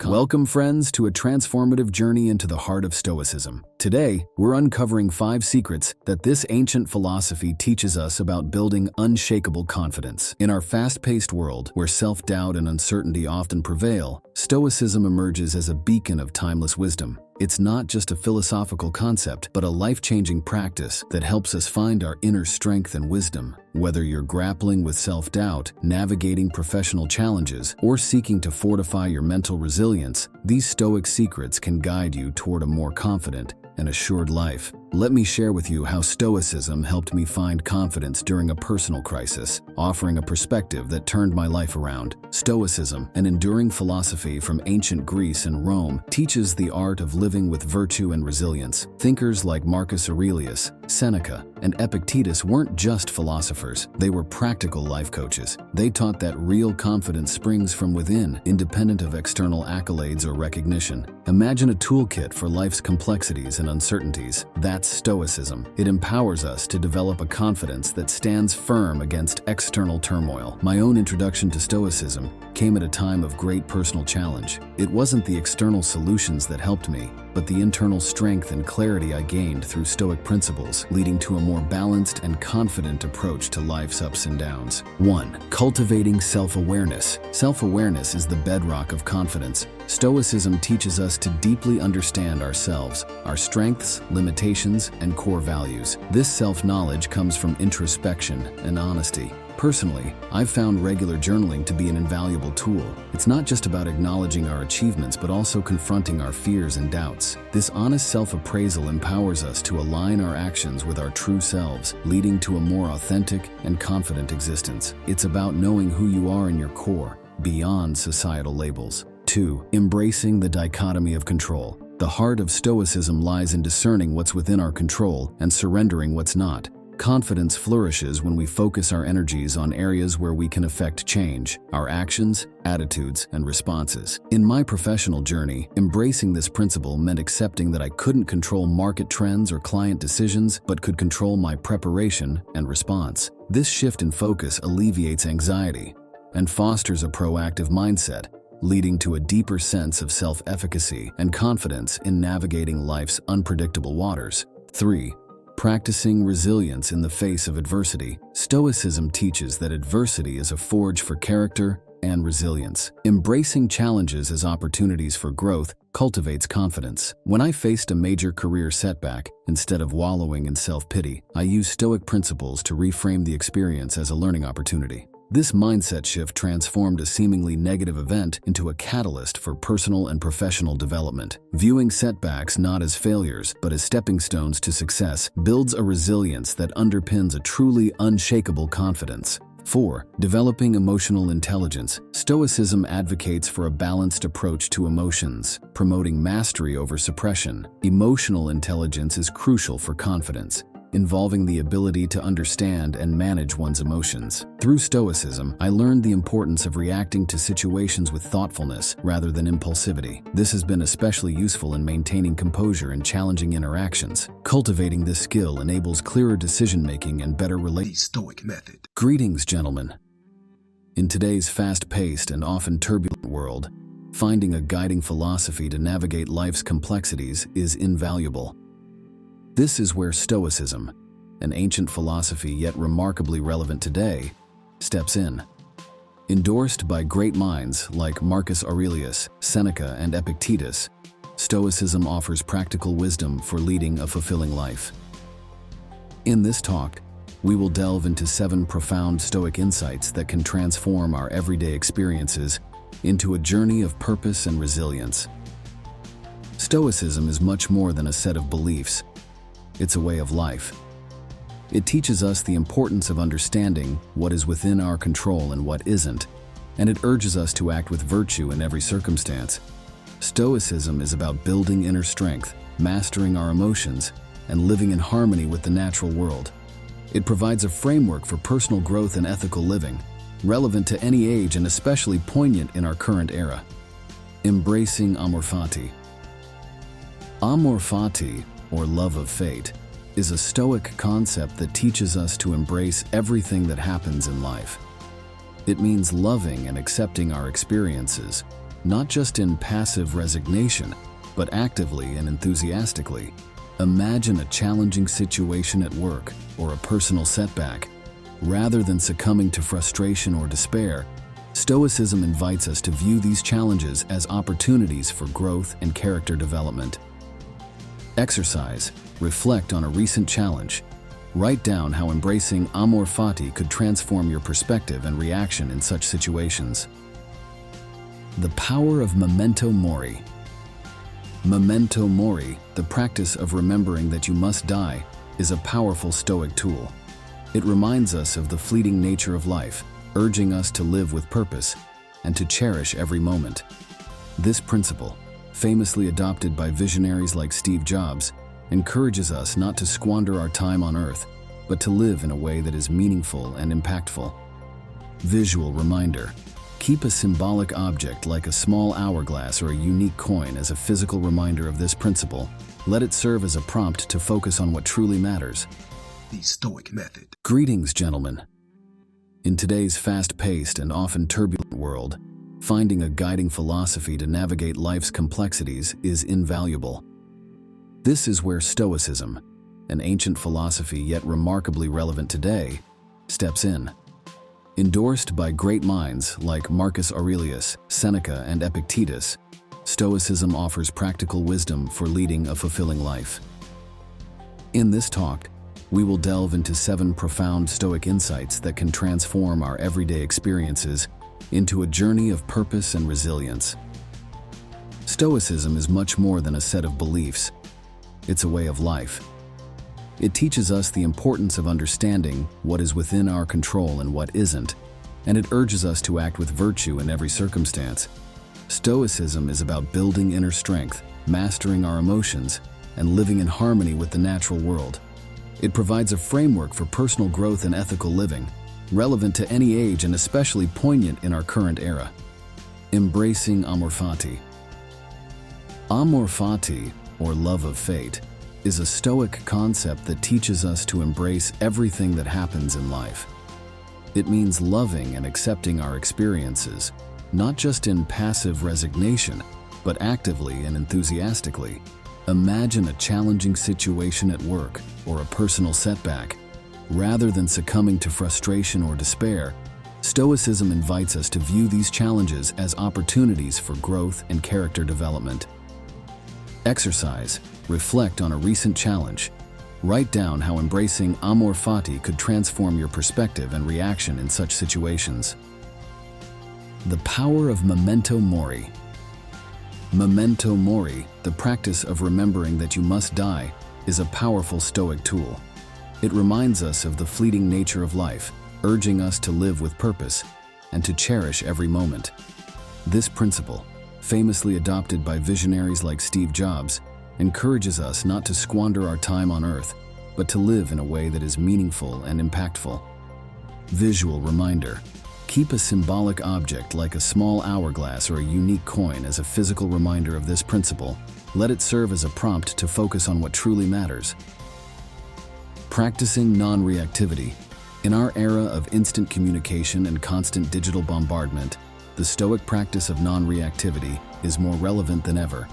Welcome, friends, to a transformative journey into the heart of Stoicism. Today, we're uncovering 5 secrets that this ancient philosophy teaches us about building unshakable confidence. In our fast-paced world, where self-doubt and uncertainty often prevail, Stoicism emerges as a beacon of timeless wisdom. It's not just a philosophical concept, but a life-changing practice that helps us find our inner strength and wisdom. Whether you're grappling with self-doubt, navigating professional challenges, or seeking to fortify your mental resilience, these Stoic secrets can guide you toward a more confident and assured life. Let me share with you how Stoicism helped me find confidence during a personal crisis, offering a perspective that turned my life around. Stoicism, an enduring philosophy from ancient Greece and Rome, teaches the art of living with virtue and resilience. Thinkers like Marcus Aurelius, Seneca, and Epictetus weren't just philosophers, they were practical life coaches. They taught that real confidence springs from within, independent of external accolades or recognition. Imagine a toolkit for life's complexities and uncertainties. That's Stoicism. It empowers us to develop a confidence that stands firm against external turmoil. My own introduction to Stoicism came at a time of great personal challenge. It wasn't the external solutions that helped me, but the internal strength and clarity I gained through Stoic principles, leading to a more balanced and confident approach to life's ups and downs. 1. Cultivating self-awareness. Self-awareness is the bedrock of confidence. Stoicism teaches us to deeply understand ourselves, our strengths, limitations, and core values. This self-knowledge comes from introspection and honesty. Personally, I've found regular journaling to be an invaluable tool. It's not just about acknowledging our achievements, but also confronting our fears and doubts. This honest self-appraisal empowers us to align our actions with our true selves, leading to a more authentic and confident existence. It's about knowing who you are in your core, beyond societal labels. 2. Embracing the dichotomy of control. The heart of Stoicism lies in discerning what's within our control and surrendering what's not. Confidence flourishes when we focus our energies on areas where we can affect change, our actions, attitudes, and responses. In my professional journey, embracing this principle meant accepting that I couldn't control market trends or client decisions, but could control my preparation and response. This shift in focus alleviates anxiety and fosters a proactive mindset, leading to a deeper sense of self-efficacy and confidence in navigating life's unpredictable waters. 3. Practicing resilience in the face of adversity. Stoicism teaches that adversity is a forge for character and resilience. Embracing challenges as opportunities for growth cultivates confidence. When I faced a major career setback, instead of wallowing in self-pity, I used Stoic principles to reframe the experience as a learning opportunity. This mindset shift transformed a seemingly negative event into a catalyst for personal and professional development. Viewing setbacks not as failures, but as stepping stones to success builds a resilience that underpins a truly unshakable confidence. 4. Developing emotional intelligence. Stoicism advocates for a balanced approach to emotions, promoting mastery over suppression. Emotional intelligence is crucial for confidence, involving the ability to understand and manage one's emotions. Through Stoicism, I learned the importance of reacting to situations with thoughtfulness rather than impulsivity. This has been especially useful in maintaining composure in challenging interactions. Cultivating this skill enables clearer decision-making and better The relations. Stoic Method. Greetings, gentlemen. In today's fast-paced and often turbulent world, finding a guiding philosophy to navigate life's complexities is invaluable. This is where Stoicism, an ancient philosophy yet remarkably relevant today, steps in. Endorsed by great minds like Marcus Aurelius, Seneca, and Epictetus, Stoicism offers practical wisdom for leading a fulfilling life. In this talk, we will delve into 7 profound Stoic insights that can transform our everyday experiences into a journey of purpose and resilience. Stoicism is much more than a set of beliefs. It's a way of life. It teaches us the importance of understanding what is within our control and what isn't, and it urges us to act with virtue in every circumstance. Stoicism is about building inner strength, mastering our emotions, and living in harmony with the natural world. It provides a framework for personal growth and ethical living, relevant to any age and especially poignant in our current era. Embracing amor fati. Amor fati, or love of fate, is a Stoic concept that teaches us to embrace everything that happens in life. It means loving and accepting our experiences, not just in passive resignation, but actively and enthusiastically. Imagine a challenging situation at work or a personal setback. Rather than succumbing to frustration or despair, Stoicism invites us to view these challenges as opportunities for growth and character development. Exercise. Reflect on a recent challenge. Write down how embracing amor fati could transform your perspective and reaction in such situations. The power of memento mori. Memento mori, the practice of remembering that you must die, is a powerful Stoic tool. It reminds us of the fleeting nature of life, urging us to live with purpose and to cherish every moment. This principle, famously adopted by visionaries like Steve Jobs, encourages us not to squander our time on Earth, but to live in a way that is meaningful and impactful. Visual reminder. Keep a symbolic object like a small hourglass or a unique coin as a physical reminder of this principle. Let it serve as a prompt to focus on what truly matters. The Stoic Method. Greetings, gentlemen. In today's fast-paced and often turbulent world, finding a guiding philosophy to navigate life's complexities is invaluable. This is where Stoicism, an ancient philosophy yet remarkably relevant today, steps in. Endorsed by great minds like Marcus Aurelius, Seneca, and Epictetus, Stoicism offers practical wisdom for leading a fulfilling life. In this talk, we will delve into 7 profound Stoic insights that can transform our everyday experiences into a journey of purpose and resilience. Stoicism is much more than a set of beliefs. It's a way of life. It teaches us the importance of understanding what is within our control and what isn't, and it urges us to act with virtue in every circumstance. Stoicism is about building inner strength, mastering our emotions, and living in harmony with the natural world. It provides a framework for personal growth and ethical living, relevant to any age and especially poignant in our current era. Embracing amor fati. Amor fati, or love of fate, is a Stoic concept that teaches us to embrace everything that happens in life. It means loving and accepting our experiences, not just in passive resignation, but actively and enthusiastically. Imagine a challenging situation at work or a personal setback. Rather than succumbing to frustration or despair, Stoicism invites us to view these challenges as opportunities for growth and character development. Exercise. Reflect on a recent challenge. Write down how embracing amor fati could transform your perspective and reaction in such situations. The power of memento mori. Memento mori, the practice of remembering that you must die, is a powerful Stoic tool. It reminds us of the fleeting nature of life, urging us to live with purpose and to cherish every moment. This principle, famously adopted by visionaries like Steve Jobs, encourages us not to squander our time on Earth, but to live in a way that is meaningful and impactful. Visual reminder. Keep a symbolic object like a small hourglass or a unique coin as a physical reminder of this principle. Let it serve as a prompt to focus on what truly matters. Practicing non-reactivity. In our era of instant communication and constant digital bombardment, the Stoic practice of non-reactivity is more relevant than ever.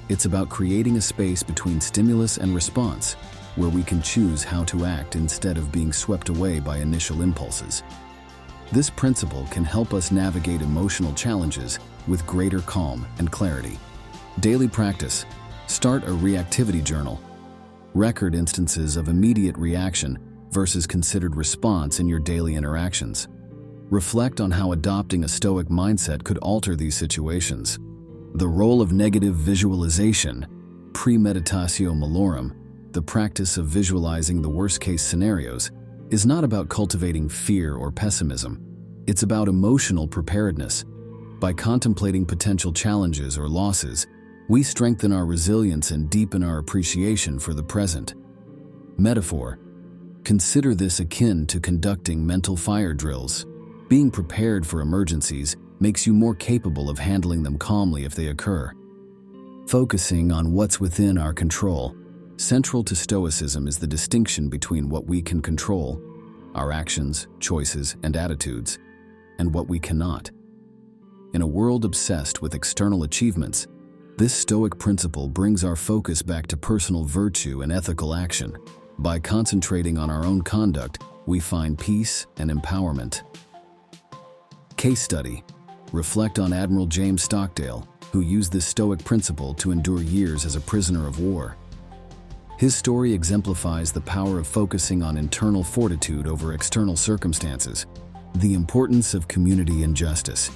It's about creating a space between stimulus and response, where we can choose how to act instead of being swept away by initial impulses. This principle can help us navigate emotional challenges with greater calm and clarity. Daily practice. Start a reactivity journal. Record instances of immediate reaction versus considered response in your daily interactions. Reflect on how adopting a Stoic mindset could alter these situations. The role of negative visualization. Premeditatio malorum, the practice of visualizing the worst-case scenarios, is not about cultivating fear or pessimism. It's about emotional preparedness. By contemplating potential challenges or losses, we strengthen our resilience and deepen our appreciation for the present. Metaphor. Consider this akin to conducting mental fire drills. Being prepared for emergencies makes you more capable of handling them calmly if they occur. Focusing on what's within our control. Central to Stoicism is the distinction between what we can control, our actions, choices, and attitudes, and what we cannot. In a world obsessed with external achievements, this Stoic principle brings our focus back to personal virtue and ethical action. By concentrating on our own conduct, we find peace and empowerment. Case study. Reflect on Admiral James Stockdale, who used this Stoic principle to endure years as a prisoner of war. His story exemplifies the power of focusing on internal fortitude over external circumstances. The importance of community and justice.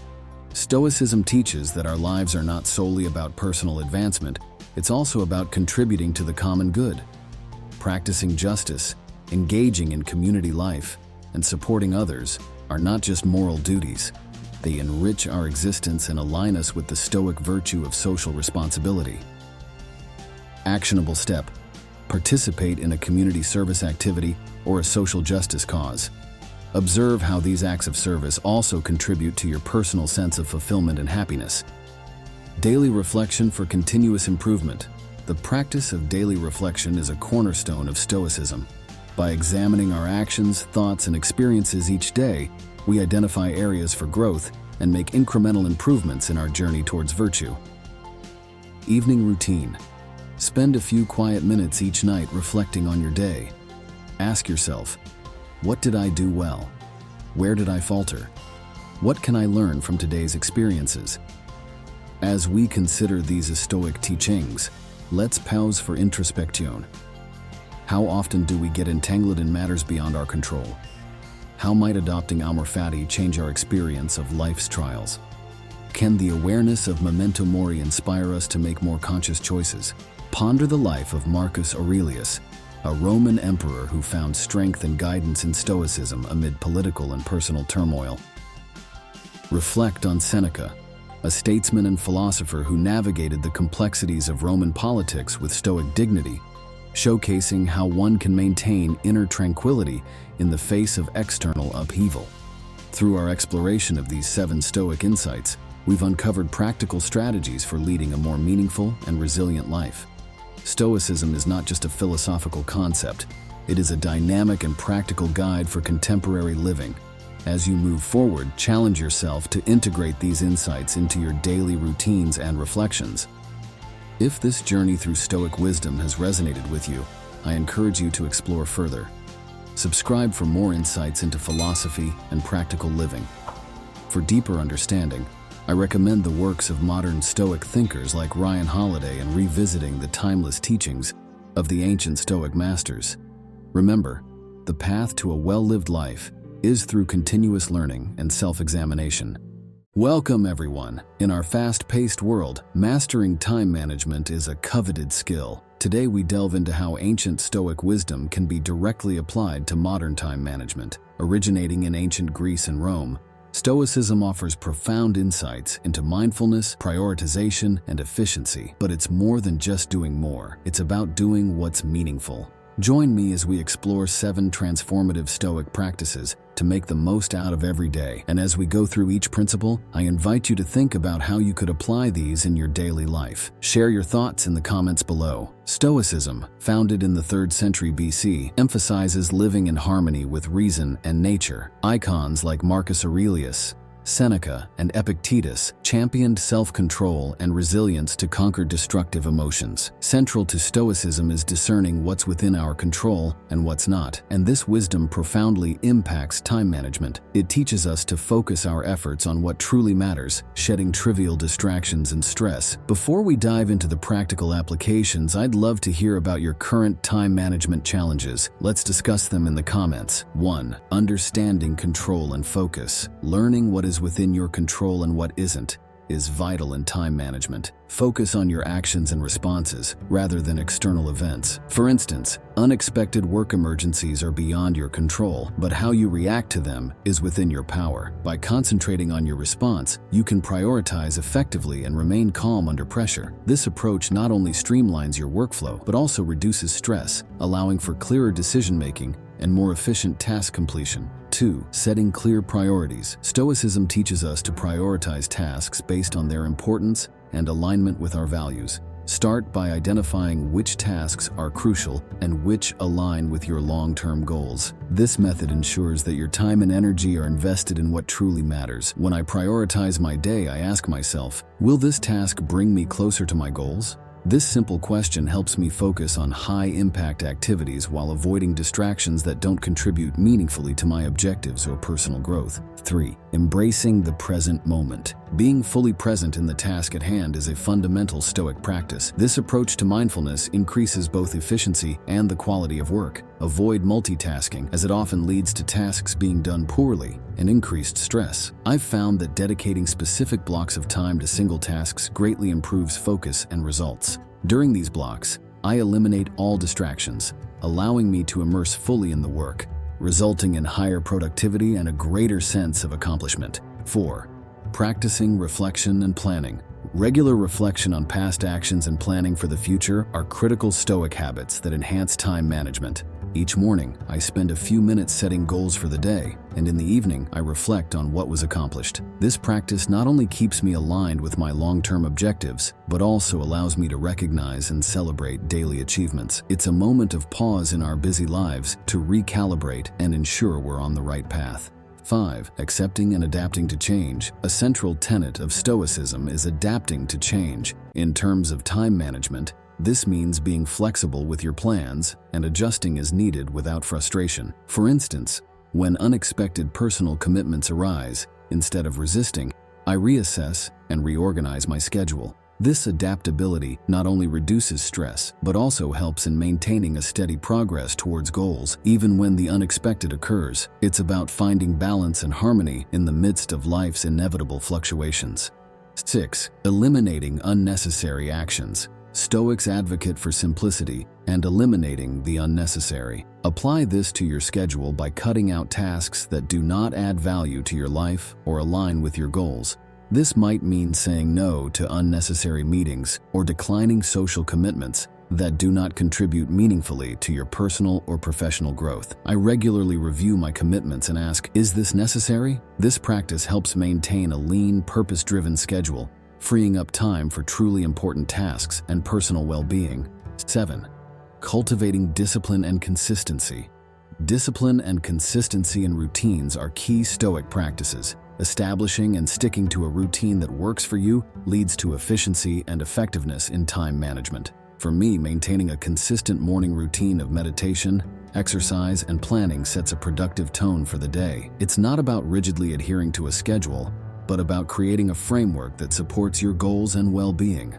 Stoicism teaches that our lives are not solely about personal advancement, it's also about contributing to the common good. Practicing justice, engaging in community life, and supporting others are not just moral duties. They enrich our existence and align us with the Stoic virtue of social responsibility. Actionable step. Participate in a community service activity or a social justice cause. Observe how these acts of service also contribute to your personal sense of fulfillment and happiness. Daily reflection for continuous improvement. The practice of daily reflection is a cornerstone of Stoicism. By examining our actions, thoughts, and experiences each day, we identify areas for growth and make incremental improvements in our journey towards virtue. Evening routine. Spend a few quiet minutes each night reflecting on your day. Ask yourself, what did I do well? Where did I falter? What can I learn from today's experiences? As we consider these Stoic teachings, let's pause for introspection. How often do we get entangled in matters beyond our control? How might adopting amor fati change our experience of life's trials? Can the awareness of memento mori inspire us to make more conscious choices? Ponder the life of Marcus Aurelius, a Roman emperor who found strength and guidance in Stoicism amid political and personal turmoil. Reflect on Seneca, a statesman and philosopher who navigated the complexities of Roman politics with Stoic dignity, showcasing how one can maintain inner tranquility in the face of external upheaval. Through our exploration of these 7 Stoic insights, we've uncovered practical strategies for leading a more meaningful and resilient life. Stoicism is not just a philosophical concept, it is a dynamic and practical guide for contemporary living. As you move forward, challenge yourself to integrate these insights into your daily routines and reflections. If this journey through Stoic wisdom has resonated with you, I encourage you to explore further. Subscribe for more insights into philosophy and practical living. For deeper understanding, I recommend the works of modern Stoic thinkers like Ryan Holiday and revisiting the timeless teachings of the ancient Stoic masters. Remember, the path to a well-lived life is through continuous learning and self-examination. Welcome, everyone. In our fast-paced world, mastering time management is a coveted skill. Today we delve into how ancient Stoic wisdom can be directly applied to modern time management. Originating in ancient Greece and Rome, Stoicism offers profound insights into mindfulness, prioritization, and efficiency. But it's more than just doing more. It's about doing what's meaningful. Join me as we explore 7 transformative Stoic practices to make the most out of every day. And as we go through each principle, I invite you to think about how you could apply these in your daily life. Share your thoughts in the comments below. Stoicism, founded in the 3rd century BC, emphasizes living in harmony with reason and nature. Icons like Marcus Aurelius, Seneca, and Epictetus championed self-control and resilience to conquer destructive emotions. Central to Stoicism is discerning what's within our control and what's not, and this wisdom profoundly impacts time management. It teaches us to focus our efforts on what truly matters, shedding trivial distractions and stress. Before we dive into the practical applications, I'd love to hear about your current time management challenges. Let's discuss them in the comments. 1. Understanding control and focus. Learning what is within your control and what isn't is vital in time management. Focus on your actions and responses rather than external events. For instance, unexpected work emergencies are beyond your control, but how you react to them is within your power. By concentrating on your response, you can prioritize effectively and remain calm under pressure. This approach not only streamlines your workflow, but also reduces stress, allowing for clearer decision-making and more efficient task completion. 2. Setting clear priorities. Stoicism teaches us to prioritize tasks based on their importance and alignment with our values. Start by identifying which tasks are crucial and which align with your long-term goals. This method ensures that your time and energy are invested in what truly matters. When I prioritize my day, I ask myself, will this task bring me closer to my goals? This simple question helps me focus on high-impact activities while avoiding distractions that don't contribute meaningfully to my objectives or personal growth. 3. Embracing the present moment. Being fully present in the task at hand is a fundamental Stoic practice. This approach to mindfulness increases both efficiency and the quality of work. Avoid multitasking, as it often leads to tasks being done poorly and increased stress. I've found that dedicating specific blocks of time to single tasks greatly improves focus and results. During these blocks, I eliminate all distractions, allowing me to immerse fully in the work, resulting in higher productivity and a greater sense of accomplishment. 4. Practicing reflection and planning. Regular reflection on past actions and planning for the future are critical Stoic habits that enhance time management. Each morning, I spend a few minutes setting goals for the day, and in the evening, I reflect on what was accomplished. This practice not only keeps me aligned with my long-term objectives, but also allows me to recognize and celebrate daily achievements. It's a moment of pause in our busy lives to recalibrate and ensure we're on the right path. 5. Accepting and adapting to change. A central tenet of Stoicism is adapting to change. In terms of time management, this means being flexible with your plans and adjusting as needed without frustration. For instance, when unexpected personal commitments arise, instead of resisting, I reassess and reorganize my schedule. This adaptability not only reduces stress, but also helps in maintaining a steady progress towards goals, even when the unexpected occurs. It's about finding balance and harmony in the midst of life's inevitable fluctuations. 6. Eliminating unnecessary actions. Stoics advocate for simplicity and eliminating the unnecessary. Apply this to your schedule by cutting out tasks that do not add value to your life or align with your goals. This might mean saying no to unnecessary meetings or declining social commitments that do not contribute meaningfully to your personal or professional growth. I regularly review my commitments and ask, is this necessary? This practice helps maintain a lean, purpose-driven schedule, freeing up time for truly important tasks and personal well-being. 7. Cultivating discipline and consistency. Discipline and consistency in routines are key Stoic practices. Establishing and sticking to a routine that works for you leads to efficiency and effectiveness in time management. For me, maintaining a consistent morning routine of meditation, exercise, and planning sets a productive tone for the day. It's not about rigidly adhering to a schedule, but about creating a framework that supports your goals and well-being.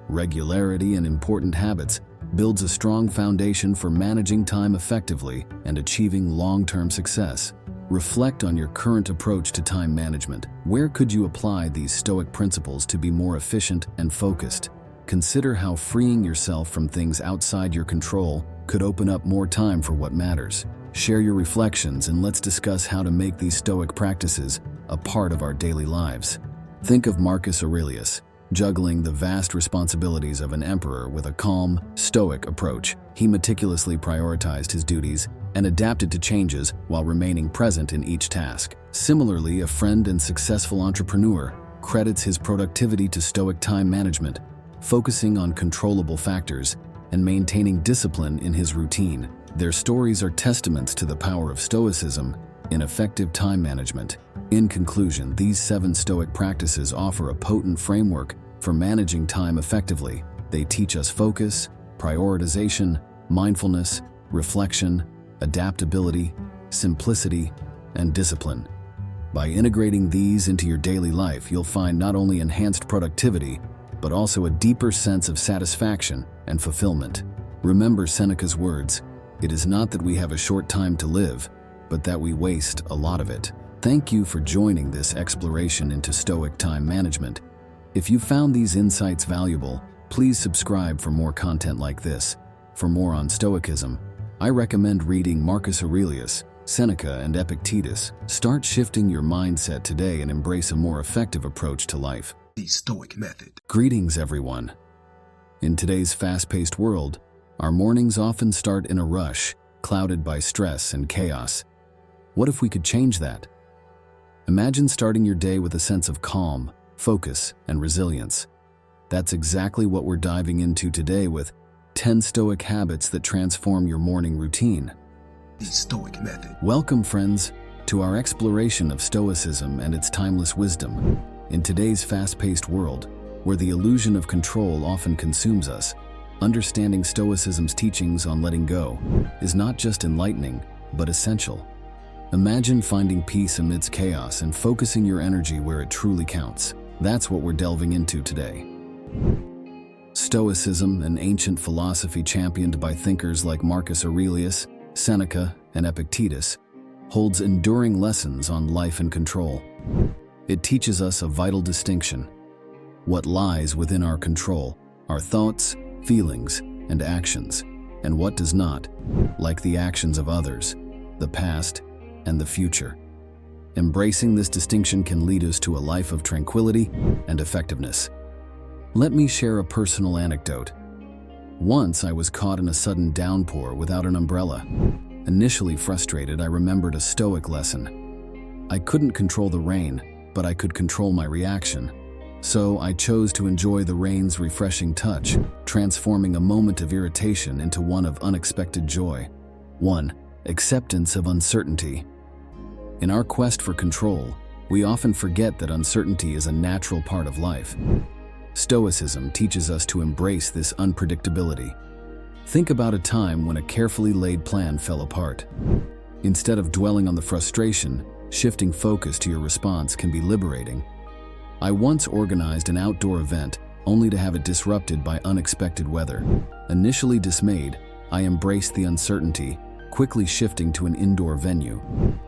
Regularity in important habits builds a strong foundation for managing time effectively and achieving long-term success. Reflect on your current approach to time management. Where could you apply these Stoic principles to be more efficient and focused? Consider how freeing yourself from things outside your control could open up more time for what matters. Share your reflections and let's discuss how to make these Stoic practices a part of our daily lives. Think of Marcus Aurelius, juggling the vast responsibilities of an emperor with a calm, Stoic approach. He meticulously prioritized his duties and adapted to changes while remaining present in each task. Similarly, a friend and successful entrepreneur credits his productivity to Stoic time management, focusing on controllable factors and maintaining discipline in his routine. Their stories are testaments to the power of Stoicism in effective time management. In conclusion, these 7 Stoic practices offer a potent framework for managing time effectively. They teach us focus, prioritization, mindfulness, reflection, adaptability, simplicity, and discipline. By integrating these into your daily life, you'll find not only enhanced productivity, but also a deeper sense of satisfaction and fulfillment. Remember Seneca's words, "It is not that we have a short time to live, but that we waste a lot of it." Thank you for joining this exploration into Stoic time management. If you found these insights valuable, please subscribe for more content like this. For more on Stoicism, I recommend reading Marcus Aurelius, Seneca, and Epictetus. Start shifting your mindset today and embrace a more effective approach to life. The Stoic Method. Greetings, everyone. In today's fast-paced world, our mornings often start in a rush, clouded by stress and chaos. What if we could change that? Imagine starting your day with a sense of calm, focus, and resilience. That's exactly what we're diving into today with 10 Stoic habits that transform your morning routine. The Stoic Method. Welcome, friends, to our exploration of Stoicism and its timeless wisdom. In today's fast-paced world, where the illusion of control often consumes us, understanding Stoicism's teachings on letting go is not just enlightening, but essential. Imagine finding peace amidst chaos and focusing your energy where it truly counts. That's what we're delving into today. Stoicism, an ancient philosophy championed by thinkers like Marcus Aurelius, Seneca, and Epictetus, holds enduring lessons on life and control. It teaches us a vital distinction: what lies within our control, our thoughts, feelings, and actions, and what does not, like the actions of others, the past, and the future. Embracing this distinction can lead us to a life of tranquility and effectiveness. Let me share a personal anecdote. Once I was caught in a sudden downpour without an umbrella. Initially frustrated, I remembered a Stoic lesson. I couldn't control the rain, but I could control my reaction. So I chose to enjoy the rain's refreshing touch, transforming a moment of irritation into one of unexpected joy. 1. Acceptance of uncertainty. In our quest for control, we often forget that uncertainty is a natural part of life. Stoicism teaches us to embrace this unpredictability. Think about a time when a carefully laid plan fell apart. Instead of dwelling on the frustration, shifting focus to your response can be liberating. I once organized an outdoor event only to have it disrupted by unexpected weather. Initially dismayed, I embraced the uncertainty, quickly shifting to an indoor venue.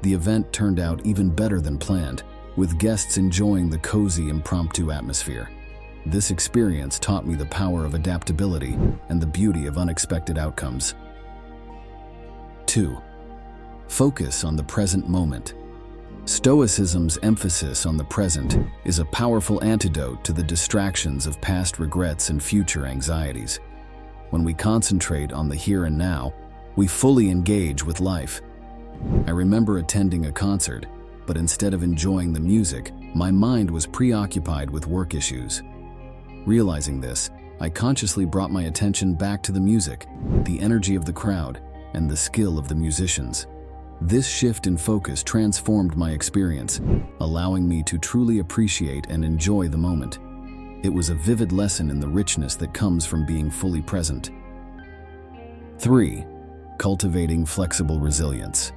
The event turned out even better than planned, with guests enjoying the cozy, impromptu atmosphere. This experience taught me the power of adaptability and the beauty of unexpected outcomes. 2. Focus on the present moment. Stoicism's emphasis on the present is a powerful antidote to the distractions of past regrets and future anxieties. When we concentrate on the here and now, we fully engage with life. I remember attending a concert, but instead of enjoying the music, my mind was preoccupied with work issues. Realizing this, I consciously brought my attention back to the music, the energy of the crowd, and the skill of the musicians. This shift in focus transformed my experience, allowing me to truly appreciate and enjoy the moment. It was a vivid lesson in the richness that comes from being fully present. 3. Cultivating flexible resilience.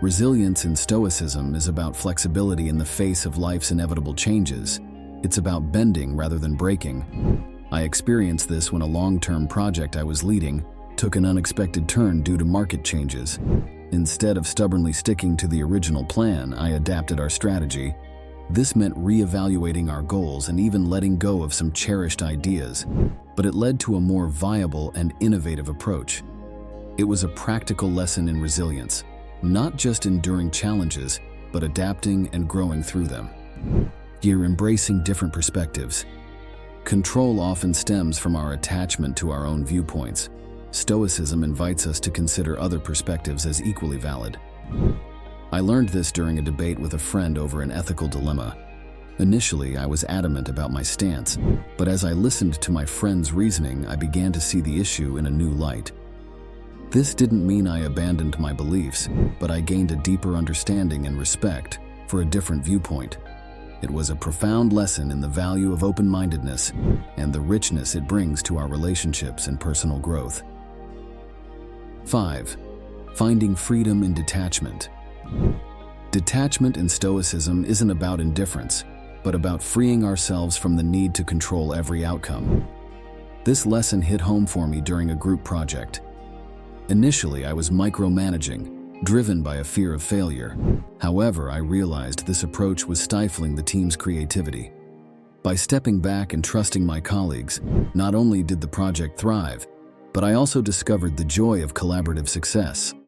Resilience in Stoicism is about flexibility in the face of life's inevitable changes. It's about bending rather than breaking. I experienced this when a long-term project I was leading took an unexpected turn due to market changes. Instead of stubbornly sticking to the original plan, I adapted our strategy. This meant reevaluating our goals and even letting go of some cherished ideas, but it led to a more viable and innovative approach. It was a practical lesson in resilience, not just enduring challenges, but adapting and growing through them. You're embracing different perspectives. Control often stems from our attachment to our own viewpoints. Stoicism invites us to consider other perspectives as equally valid. I learned this during a debate with a friend over an ethical dilemma. Initially, I was adamant about my stance, but as I listened to my friend's reasoning, I began to see the issue in a new light. This didn't mean I abandoned my beliefs, but I gained a deeper understanding and respect for a different viewpoint. It was a profound lesson in the value of open-mindedness and the richness it brings to our relationships and personal growth. 5. Finding freedom in detachment. Detachment in Stoicism isn't about indifference, but about freeing ourselves from the need to control every outcome. This lesson hit home for me during a group project. Initially, I was micromanaging, driven by a fear of failure. However, I realized this approach was stifling the team's creativity. By stepping back and trusting my colleagues, not only did the project thrive, but I also discovered the joy of collaborative success.